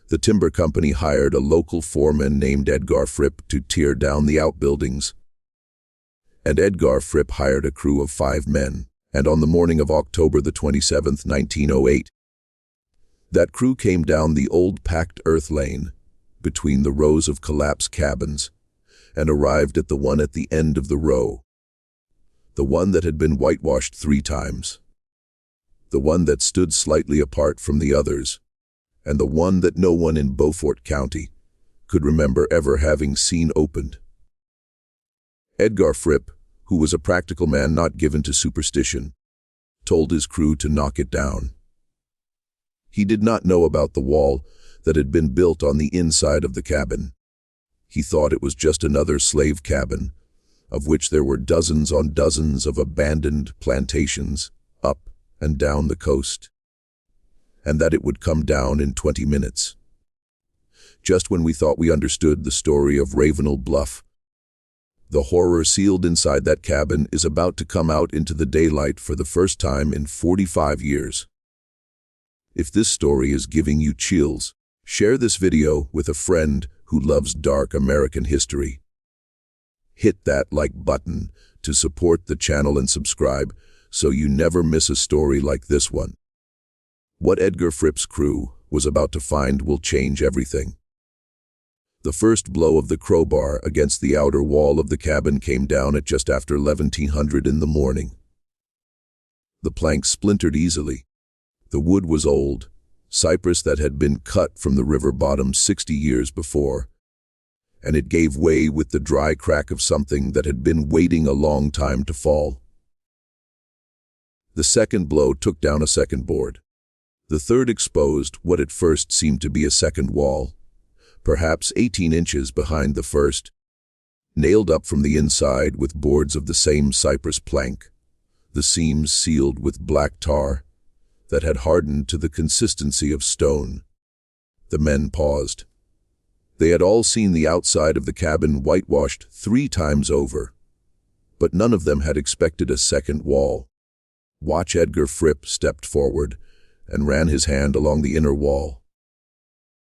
Speaker 1: The timber company hired a local foreman named Edgar Fripp to tear down the outbuildings, and Edgar Fripp hired a crew of 5 men, and on the morning of October the 27th, 1908, that crew came down the old packed earth lane between the rows of collapsed cabins and arrived at the one at the end of the row, the one that had been whitewashed 3 times, the one that stood slightly apart from the others, and the one that no one in Beaufort County could remember ever having seen opened. Edgar Fripp, who was a practical man not given to superstition, told his crew to knock it down. He did not know about the wall that had been built on the inside of the cabin. He thought it was just another slave cabin, of which there were dozens on dozens of abandoned plantations up and down the coast, and that it would come down in 20 minutes. Just when we thought we understood the story of Ravenel Bluff, the horror sealed inside that cabin is about to come out into the daylight for the first time in 45 years. If this story is giving you chills, share this video with a friend who loves dark American history. Hit that like button to support the channel and subscribe so you never miss a story like this one. What Edgar Fripp's crew was about to find will change everything. The first blow of the crowbar against the outer wall of the cabin came down at just after 1100 in the morning. The planks splintered easily. The wood was old, cypress that had been cut from the river bottom 60 years before, and it gave way with the dry crack of something that had been waiting a long time to fall. The second blow took down a second board. The third exposed what at first seemed to be a second wall, perhaps 18 inches behind the first, nailed up from the inside with boards of the same cypress plank, the seams sealed with black tar that had hardened to the consistency of stone. The men paused. They had all seen the outside of the cabin whitewashed 3 times over, but none of them had expected a second wall. Watch Edgar Fripp stepped forward and ran his hand along the inner wall.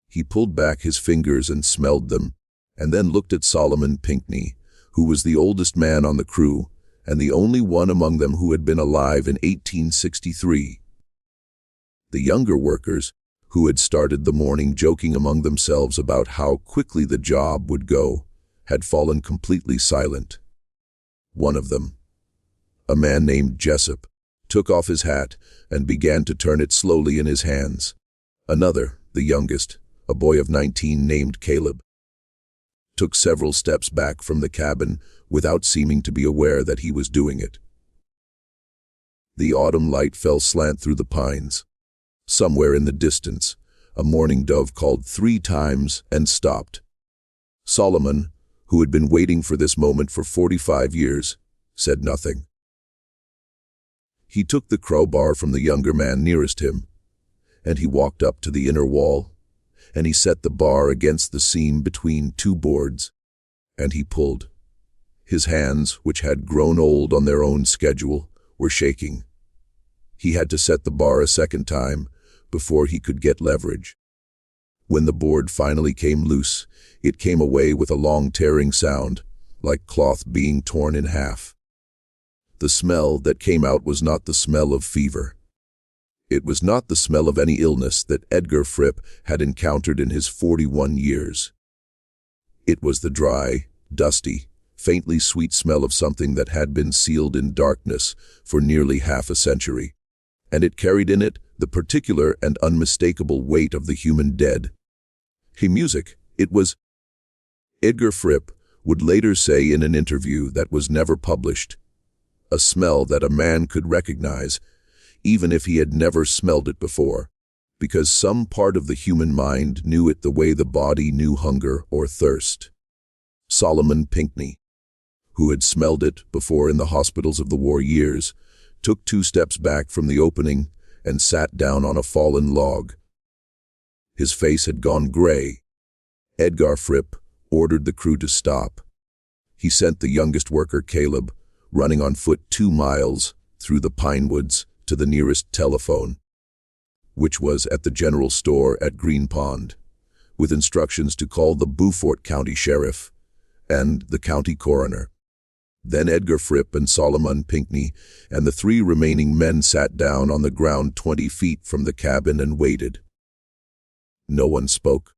Speaker 1: He pulled back his fingers and smelled them, and then looked at Solomon Pinckney, who was the oldest man on the crew and the only one among them who had been alive in 1863. The younger workers, who had started the morning joking among themselves about how quickly the job would go, had fallen completely silent. One of them, a man named Jessup, took off his hat and began to turn it slowly in his hands. Another, the youngest, a boy of 19 named Caleb, took several steps back from the cabin without seeming to be aware that he was doing it. The autumn light fell slant through the pines. Somewhere in the distance, a mourning dove called 3 times and stopped. Solomon, who had been waiting for this moment for 45 years, said nothing. He took the crowbar from the younger man nearest him, and he walked up to the inner wall, and he set the bar against the seam between 2 boards, and he pulled. His hands, which had grown old on their own schedule, were shaking. He had to set the bar a second time before he could get leverage. When the board finally came loose, it came away with a long tearing sound, like cloth being torn in half. The smell that came out was not the smell of fever. It was not the smell of any illness that Edgar Fripp had encountered in his 41 years. It was the dry, dusty, faintly sweet smell of something that had been sealed in darkness for nearly half a century, and it carried in it the particular and unmistakable weight of the human dead. Music, it was. Edgar Fripp would later say in an interview that was never published, a smell that a man could recognize, even if he had never smelled it before, because some part of the human mind knew it the way the body knew hunger or thirst. Solomon Pinckney, who had smelled it before in the hospitals of the war years, took 2 steps back from the opening and sat down on a fallen log. His face had gone gray. Edgar Fripp ordered the crew to stop. He sent the youngest worker, Caleb, running on foot 2 miles through the pine woods to the nearest telephone, which was at the general store at Green Pond, with instructions to call the Beaufort County Sheriff and the county coroner. Then Edgar Fripp and Solomon Pinckney and the 3 remaining men sat down on the ground 20 feet from the cabin and waited. No one spoke.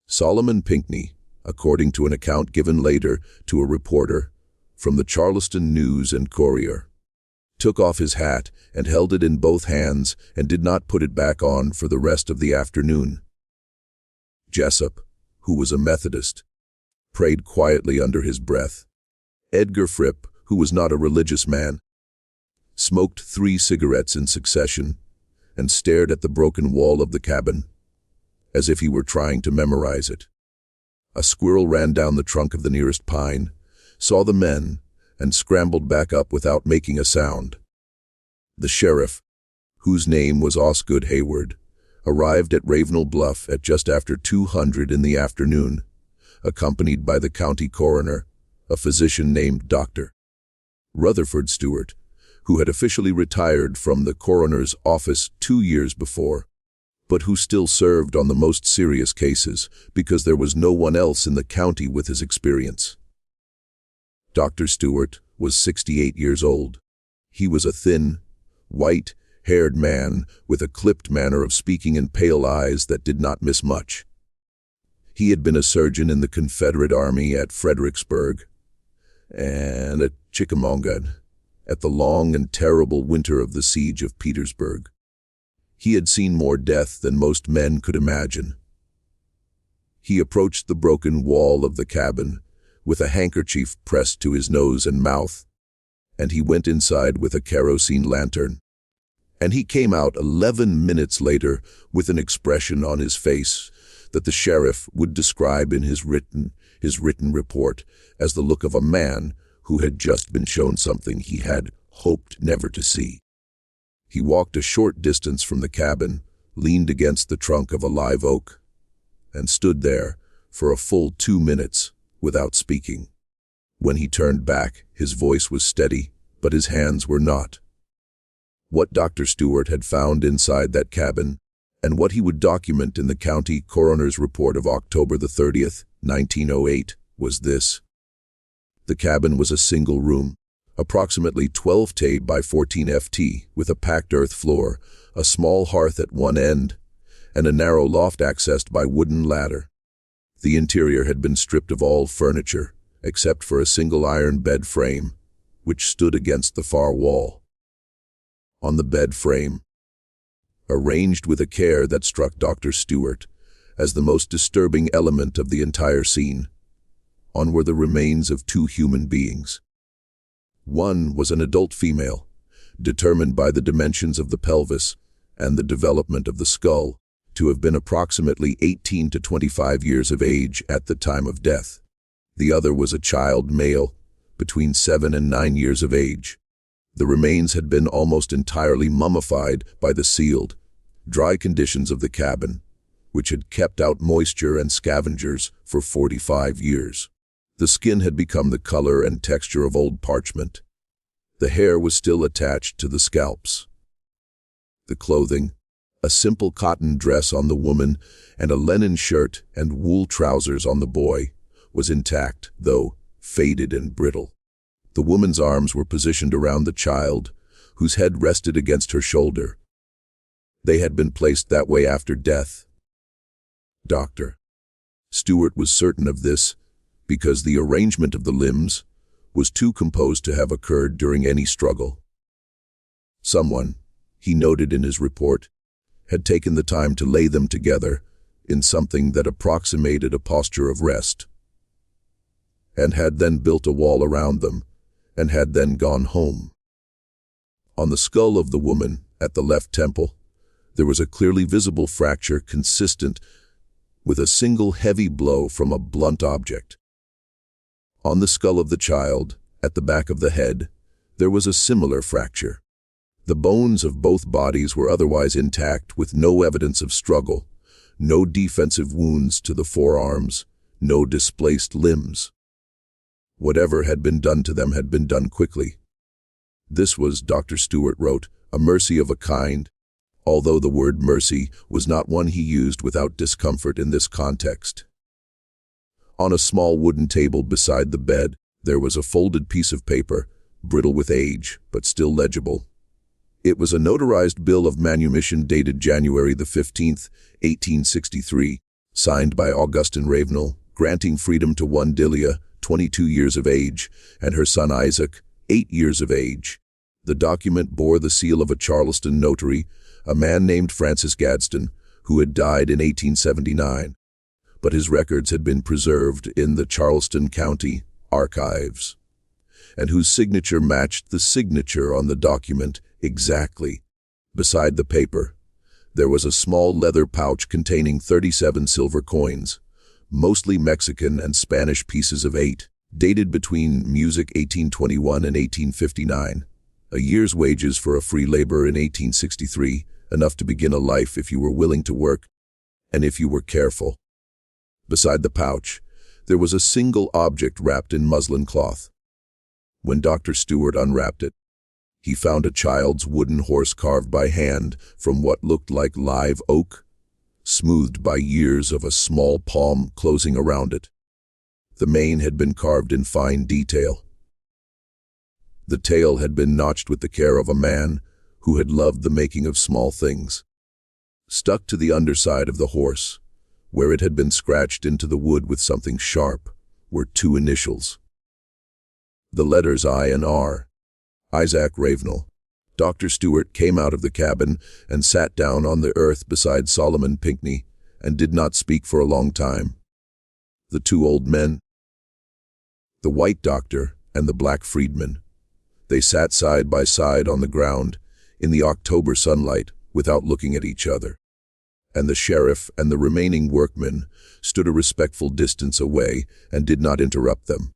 Speaker 1: Solomon Pinckney, according to an account given later to a reporter from the Charleston News and Courier, took off his hat and held it in both hands and did not put it back on for the rest of the afternoon. Jessup, who was a Methodist, prayed quietly under his breath. Edgar Fripp, who was not a religious man, smoked 3 cigarettes in succession and stared at the broken wall of the cabin, as if he were trying to memorize it. A squirrel ran down the trunk of the nearest pine, saw the men, and scrambled back up without making a sound. The sheriff, whose name was Osgood Hayward, arrived at Ravenel Bluff at just after 2:00 in the afternoon, accompanied by the county coroner, a physician named Dr. Rutherford Stewart, who had officially retired from the coroner's office 2 years before, but who still served on the most serious cases because there was no one else in the county with his experience. Dr. Stewart was 68 years old. He was a thin, white-haired man with a clipped manner of speaking and pale eyes that did not miss much. He had been a surgeon in the Confederate Army at Fredericksburg and at Chickamauga at the long and terrible winter of the siege of Petersburg. He had seen more death than most men could imagine. He approached the broken wall of the cabin with a handkerchief pressed to his nose and mouth, and he went inside with a kerosene lantern. And he came out 11 minutes later with an expression on his face that the sheriff would describe in his written report as the look of a man who had just been shown something he had hoped never to see. He walked a short distance from the cabin, leaned against the trunk of a live oak, and stood there for a full 2 minutes without speaking. When he turned back, his voice was steady, but his hands were not. What Dr. Stewart had found inside that cabin, and what he would document in the county coroner's report of October the 30th, 1908, was this. The cabin was a single room, approximately 12 t by 14 ft, with a packed earth floor, a small hearth at one end, and a narrow loft accessed by wooden ladder. The interior had been stripped of all furniture, except for a single iron bed frame, which stood against the far wall. On the bed frame, arranged with a care that struck Dr. Stewart as the most disturbing element of the entire scene, were the remains of two human beings. One was an adult female, determined by the dimensions of the pelvis and the development of the skull to have been approximately 18 to 25 years of age at the time of death. The other was a child male, between 7 and 9 years of age. The remains had been almost entirely mummified by the sealed, dry conditions of the cabin, which had kept out moisture and scavengers for 45 years. The skin had become the color and texture of old parchment. The hair was still attached to the scalps. The clothing, a simple cotton dress on the woman and a linen shirt and wool trousers on the boy, was intact, though faded and brittle. The woman's arms were positioned around the child, whose head rested against her shoulder. They had been placed that way after death. Dr. Stewart was certain of this because the arrangement of the limbs was too composed to have occurred during any struggle. Someone, he noted in his report, had taken the time to lay them together in something that approximated a posture of rest, and had then built a wall around them, and had then gone home. On the skull of the woman, at the left temple, there was a clearly visible fracture consistent with a single heavy blow from a blunt object. On the skull of the child, at the back of the head, there was a similar fracture. The bones of both bodies were otherwise intact, with no evidence of struggle, no defensive wounds to the forearms, no displaced limbs. Whatever had been done to them had been done quickly. This was, Dr. Stewart wrote, a mercy of a kind, although the word mercy was not one he used without discomfort in this context. On a small wooden table beside the bed, there was a folded piece of paper, brittle with age, but still legible. It was a notarized bill of manumission dated January the 15th, 1863, signed by Augustine Ravenel, granting freedom to one Delia, 22 years of age, and her son Isaac, 8 years of age. The document bore the seal of a Charleston notary, a man named Francis Gadsden, who had died in 1879, but his records had been preserved in the Charleston County archives, and whose signature matched the signature on the document exactly. Beside the paper, there was a small leather pouch containing 37 silver coins, mostly Mexican and Spanish pieces of 8, dated between music 1821 and 1859, a year's wages for a free laborer in 1863, enough to begin a life if you were willing to work, and if you were careful. Beside the pouch, there was a single object wrapped in muslin cloth. When Dr. Stewart unwrapped it, he found a child's wooden horse carved by hand from what looked like live oak, smoothed by years of a small palm closing around it. The mane had been carved in fine detail. The tail had been notched with the care of a man who had loved the making of small things. Stuck to the underside of the horse, where it had been scratched into the wood with something sharp, were 2 initials. The letters I and R. Isaac Ravenel. Dr. Stewart came out of the cabin and sat down on the earth beside Solomon Pinckney and did not speak for a long time. The 2 old men, the white doctor and the black freedman, they sat side by side on the ground in the October sunlight without looking at each other, and the sheriff and the remaining workmen stood a respectful distance away and did not interrupt them.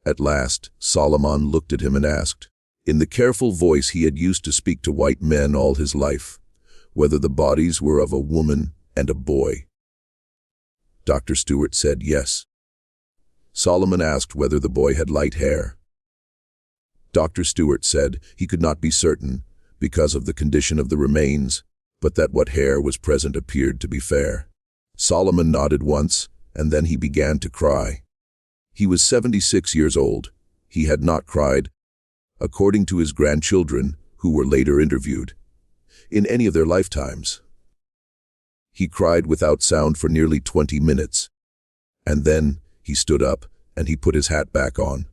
Speaker 1: At last, Solomon looked at him and asked, in the careful voice he had used to speak to white men all his life, whether the bodies were of a woman and a boy. Dr. Stewart said yes. Solomon asked whether the boy had light hair. Dr. Stewart said he could not be certain because of the condition of the remains, but that what hair was present appeared to be fair. Solomon nodded once, and then he began to cry. He was 76 years old. He had not cried, according to his grandchildren, who were later interviewed, in any of their lifetimes. He cried without sound for nearly 20 minutes. And then he stood up and he put his hat back on.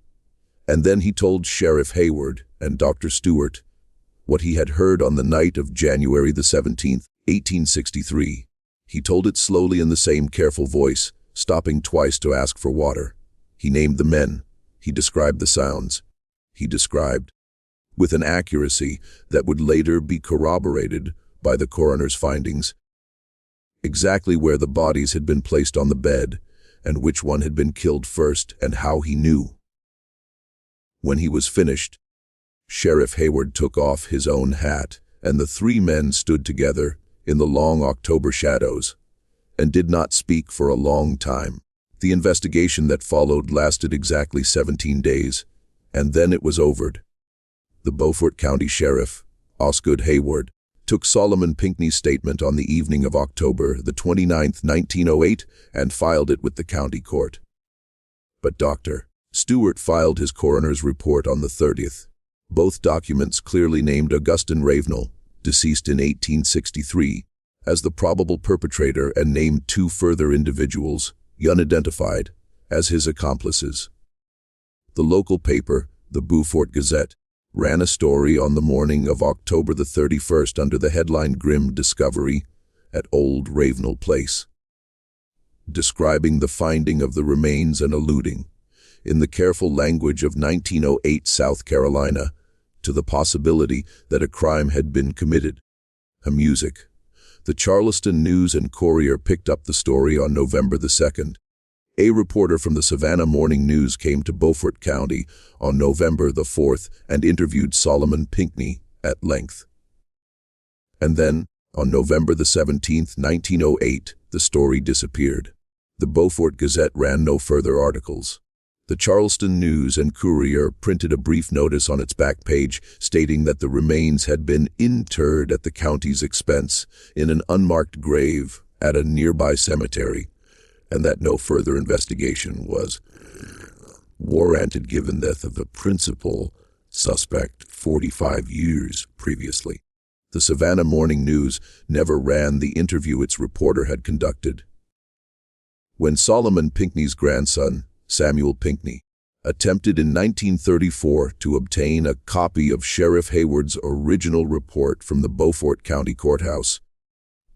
Speaker 1: And then he told Sheriff Hayward and Dr. Stewart what he had heard on the night of January the 17th, 1863. He told it slowly in the same careful voice, stopping twice to ask for water. He named the men. He described the sounds. He described, with an accuracy that would later be corroborated by the coroner's findings, exactly where the bodies had been placed on the bed and which one had been killed first and how he knew. When he was finished, Sheriff Hayward took off his own hat, and the three men stood together in the long October shadows and did not speak for a long time. The investigation that followed lasted exactly 17 days, and then it was over. The Beaufort County Sheriff, Osgood Hayward, took Solomon Pinckney's statement on the evening of October the 29th, 1908, and filed it with the county court. But Dr. Stewart filed his coroner's report on the 30th. Both documents clearly named Augustine Ravenel, deceased in 1863, as the probable perpetrator and named two further individuals, unidentified, as his accomplices. The local paper, the Beaufort Gazette, ran a story on the morning of October the 31st under the headline Grim Discovery at Old Ravenel Place, describing the finding of the remains and alluding, in the careful language of 1908 South Carolina, to the possibility that a crime had been committed. Music. The Charleston News and Courier picked up the story on November the 2nd. A reporter from the Savannah Morning News came to Beaufort County on November the 4th and interviewed Solomon Pinckney at length. And then, on November the 17th, 1908, the story disappeared. The Beaufort Gazette ran no further articles. The Charleston News and Courier printed a brief notice on its back page stating that the remains had been interred at the county's expense in an unmarked grave at a nearby cemetery, and that no further investigation was warranted given the death of the principal suspect 45 years previously. The Savannah Morning News never ran the interview its reporter had conducted. When Solomon Pinckney's grandson, Samuel Pinckney, attempted in 1934 to obtain a copy of Sheriff Hayward's original report from the Beaufort County Courthouse,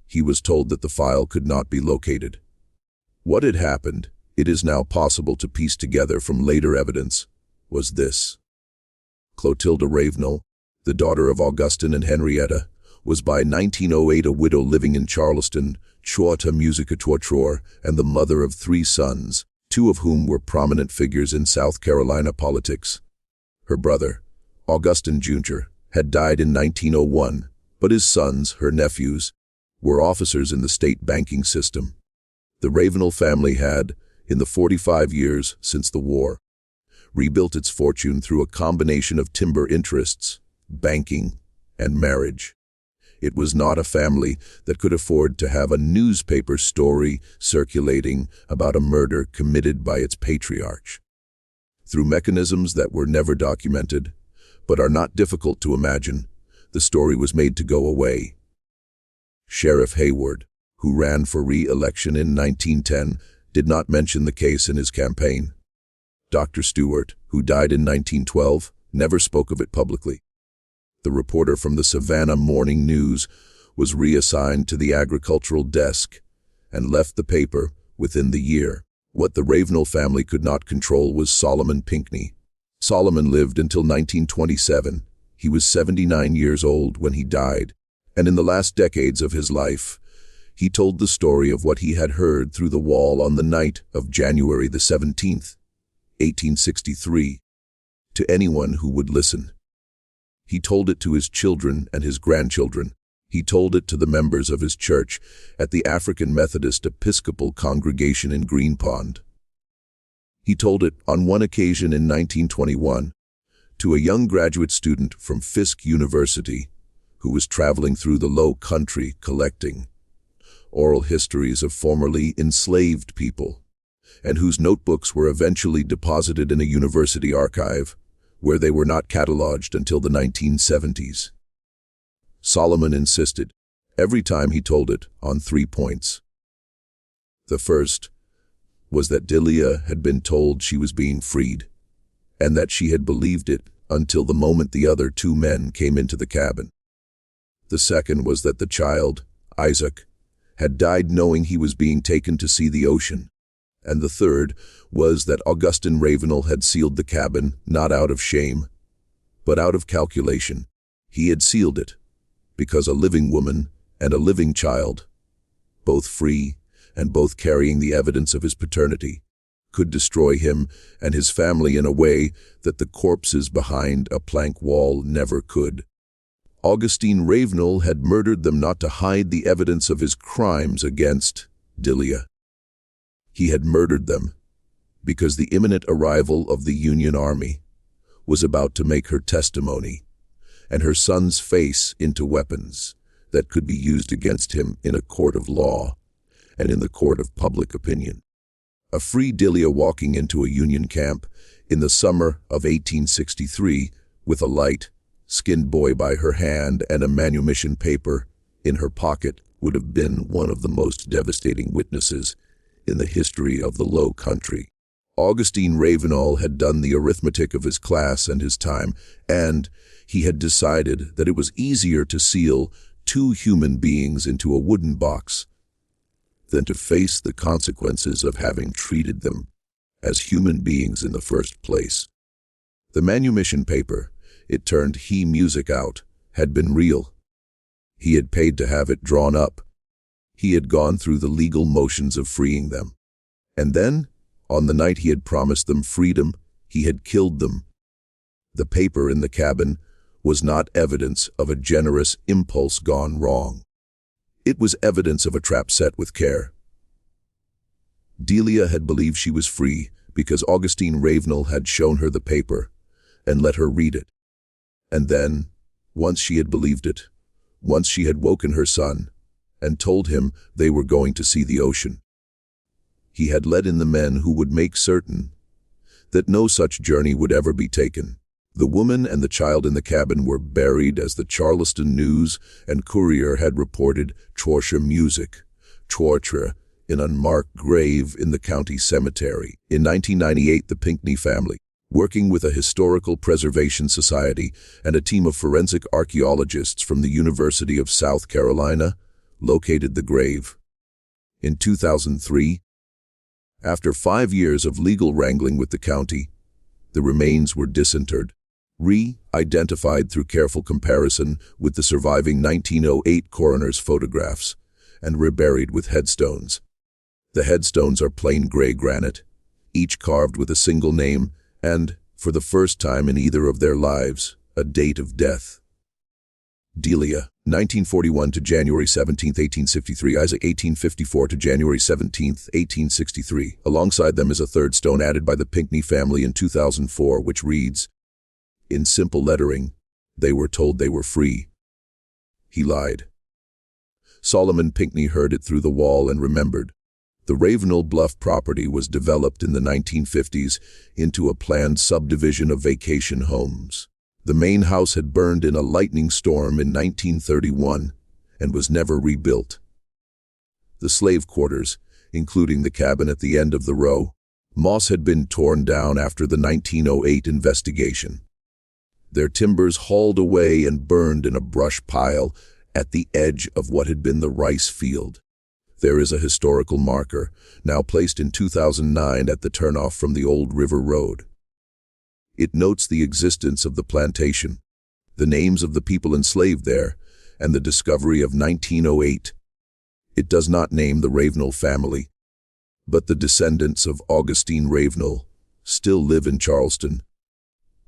Speaker 1: he was told that the file could not be located. What had happened, it is now possible to piece together from later evidence, was this. Clotilda Ravenel, the daughter of Augustine and Henrietta, was by 1908 a widow living in Charleston, Chouata Musicatoire, and the mother of three sons, two of whom were prominent figures in South Carolina politics. Her brother, Augustine Jr., had died in 1901, but his sons, her nephews, were officers in the state banking system. The Ravenel family had, in the 45 years since the war, rebuilt its fortune through a combination of timber interests, banking, and marriage. It was not a family that could afford to have a newspaper story circulating about a murder committed by its patriarch. Through mechanisms that were never documented, but are not difficult to imagine, the story was made to go away. Sheriff Hayward, who ran for re-election in 1910, did not mention the case in his campaign. Dr. Stewart, who died in 1912, never spoke of it publicly. The reporter from the Savannah Morning News was reassigned to the agricultural desk and left the paper within the year. What the Ravenel family could not control was Solomon Pinckney. Solomon lived until 1927. He was 79 years old when he died, and in the last decades of his life, he told the story of what he had heard through the wall on the night of January the 17th, 1863, to anyone who would listen. He told it to his children and his grandchildren. He told it to the members of his church at the African Methodist Episcopal congregation in Green Pond. He told it on one occasion in 1921 to a young graduate student from Fisk University who was traveling through the Low Country collecting oral histories of formerly enslaved people, and whose notebooks were eventually deposited in a university archive, where they were not cataloged until the 1970s. Solomon insisted, Every time he told it on 3 points. The first was that Delia had been told she was being freed, and that she had believed it until the moment the other 2 men came into the cabin. The second was that the child, Isaac, had died knowing he was being taken to see the ocean. And the third was that Augustine Ravenel had sealed the cabin not out of shame, but out of calculation. He had sealed it because a living woman and a living child, both free and both carrying the evidence of his paternity, could destroy him and his family in a way that the corpses behind a plank wall never could. Augustine Ravenel had murdered them not to hide the evidence of his crimes against Delia. He had murdered them because the imminent arrival of the Union Army was about to make her testimony and her son's face into weapons that could be used against him in a court of law and in the court of public opinion. A free Delia walking into a Union camp in the summer of 1863 with a light, skinned boy by her hand and a manumission paper in her pocket would have been one of the most devastating witnesses in the history of the Low Country. Augustine Ravenel had done the arithmetic of his class and his time, and he had decided that it was easier to seal 2 human beings into a wooden box than to face the consequences of having treated them as human beings in the first place. The manumission paper, it turned he music out, had been real. He had paid to have it drawn up. He had gone through the legal motions of freeing them. And then, on the night he had promised them freedom, he had killed them. The paper in the cabin was not evidence of a generous impulse gone wrong. It was evidence of a trap set with care. Delia had believed she was free because Augustine Ravenel had shown her the paper and let her read it. And then, once she had believed it, once she had woken her son and told him they were going to see the ocean, he had let in the men who would make certain that no such journey would ever be taken. The woman and the child in the cabin were buried as the Charleston News and Courier had reported torture music, torture in an unmarked grave in the county cemetery. In 1998, the Pinckney family, working with a historical preservation society and a team of forensic archaeologists from the University of South Carolina, located the grave. In 2003, after 5 years of legal wrangling with the county, the remains were disinterred, re-identified through careful comparison with the surviving 1908 coroner's photographs, and reburied with headstones. The headstones are plain gray granite, each carved with a single name and, for the first time in either of their lives, a date of death. Delia, 1941 to January 17, 1863, Isaac, 1854 to January 17, 1863. Alongside them is a third stone added by the Pinckney family in 2004, which reads, in simple lettering, they were told they were free. He lied. Solomon Pinckney heard it through the wall and remembered. The Ravenel Bluff property was developed in the 1950s into a planned subdivision of vacation homes. The main house had burned in a lightning storm in 1931 and was never rebuilt. The slave quarters, including the cabin at the end of the row, moss had been torn down after the 1908 investigation. Their timbers hauled away and burned in a brush pile at the edge of what had been the rice field. There is a historical marker, now placed in 2009 at the turnoff from the old River Road. It notes the existence of the plantation, the names of the people enslaved there, and the discovery of 1908. It does not name the Ravenel family, but the descendants of Augustine Ravenel still live in Charleston.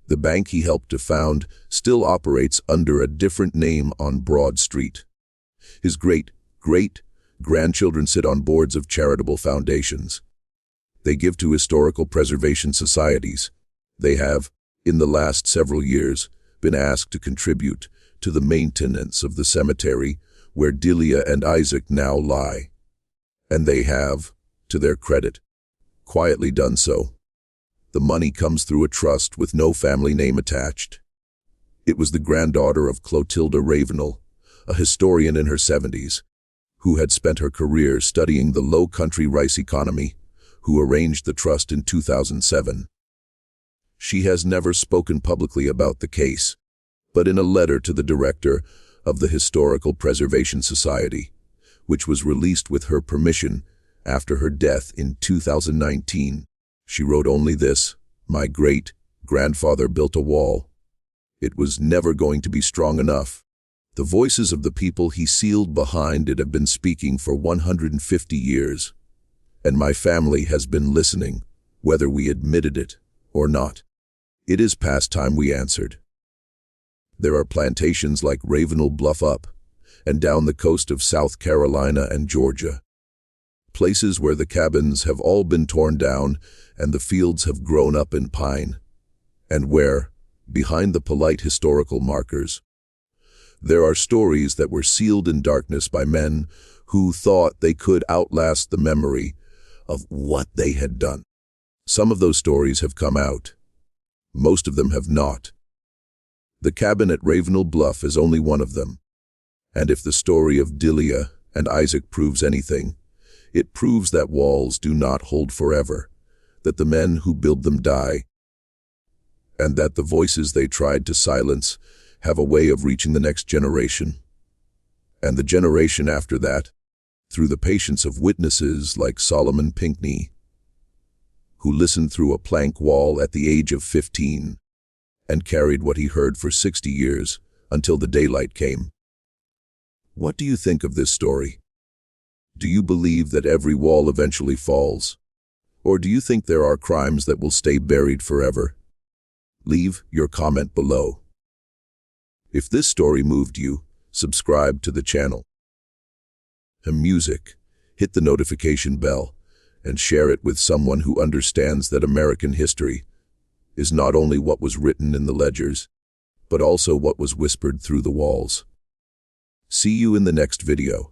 Speaker 1: The bank he helped to found still operates under a different name on Broad Street. His great-grandchildren sit on boards of charitable foundations. They give to historical preservation societies. They have, in the last several years, been asked to contribute to the maintenance of the cemetery where Delia and Isaac now lie. And they have, to their credit, quietly done so. The money comes through a trust with no family name attached. It was the granddaughter of Clotilda Ravenel, a historian in her 70s, who had spent her career studying the low-country rice economy, who arranged the trust in 2007. She has never spoken publicly about the case, but in a letter to the director of the Historical Preservation Society, which was released with her permission after her death in 2019, she wrote only this: "My great-grandfather built a wall. It was never going to be strong enough. The voices of the people he sealed behind it have been speaking for 150 years, and my family has been listening, whether we admitted it or not. It is past time we answered." There are plantations like Ravenel Bluff up and down the coast of South Carolina and Georgia, places where the cabins have all been torn down and the fields have grown up in pine, and where, behind the polite historical markers, there are stories that were sealed in darkness by men who thought they could outlast the memory of what they had done. Some of those stories have come out. Most of them have not. The cabin at Ravenel Bluff is only one of them. And if the story of Delia and Isaac proves anything, it proves that walls do not hold forever, that the men who build them die, and that the voices they tried to silence have a way of reaching the next generation, and the generation after that, through the patience of witnesses like Solomon Pinckney, who listened through a plank wall at the age of 15 and carried what he heard for 60 years until the daylight came. What do you think of this story? Do you believe that every wall eventually falls? Or do you think there are crimes that will stay buried forever? Leave your comment below. If this story moved you, subscribe to the channel. Music, hit the notification bell, and share it with someone who understands that American history is not only what was written in the ledgers, but also what was whispered through the walls. See you in the next video.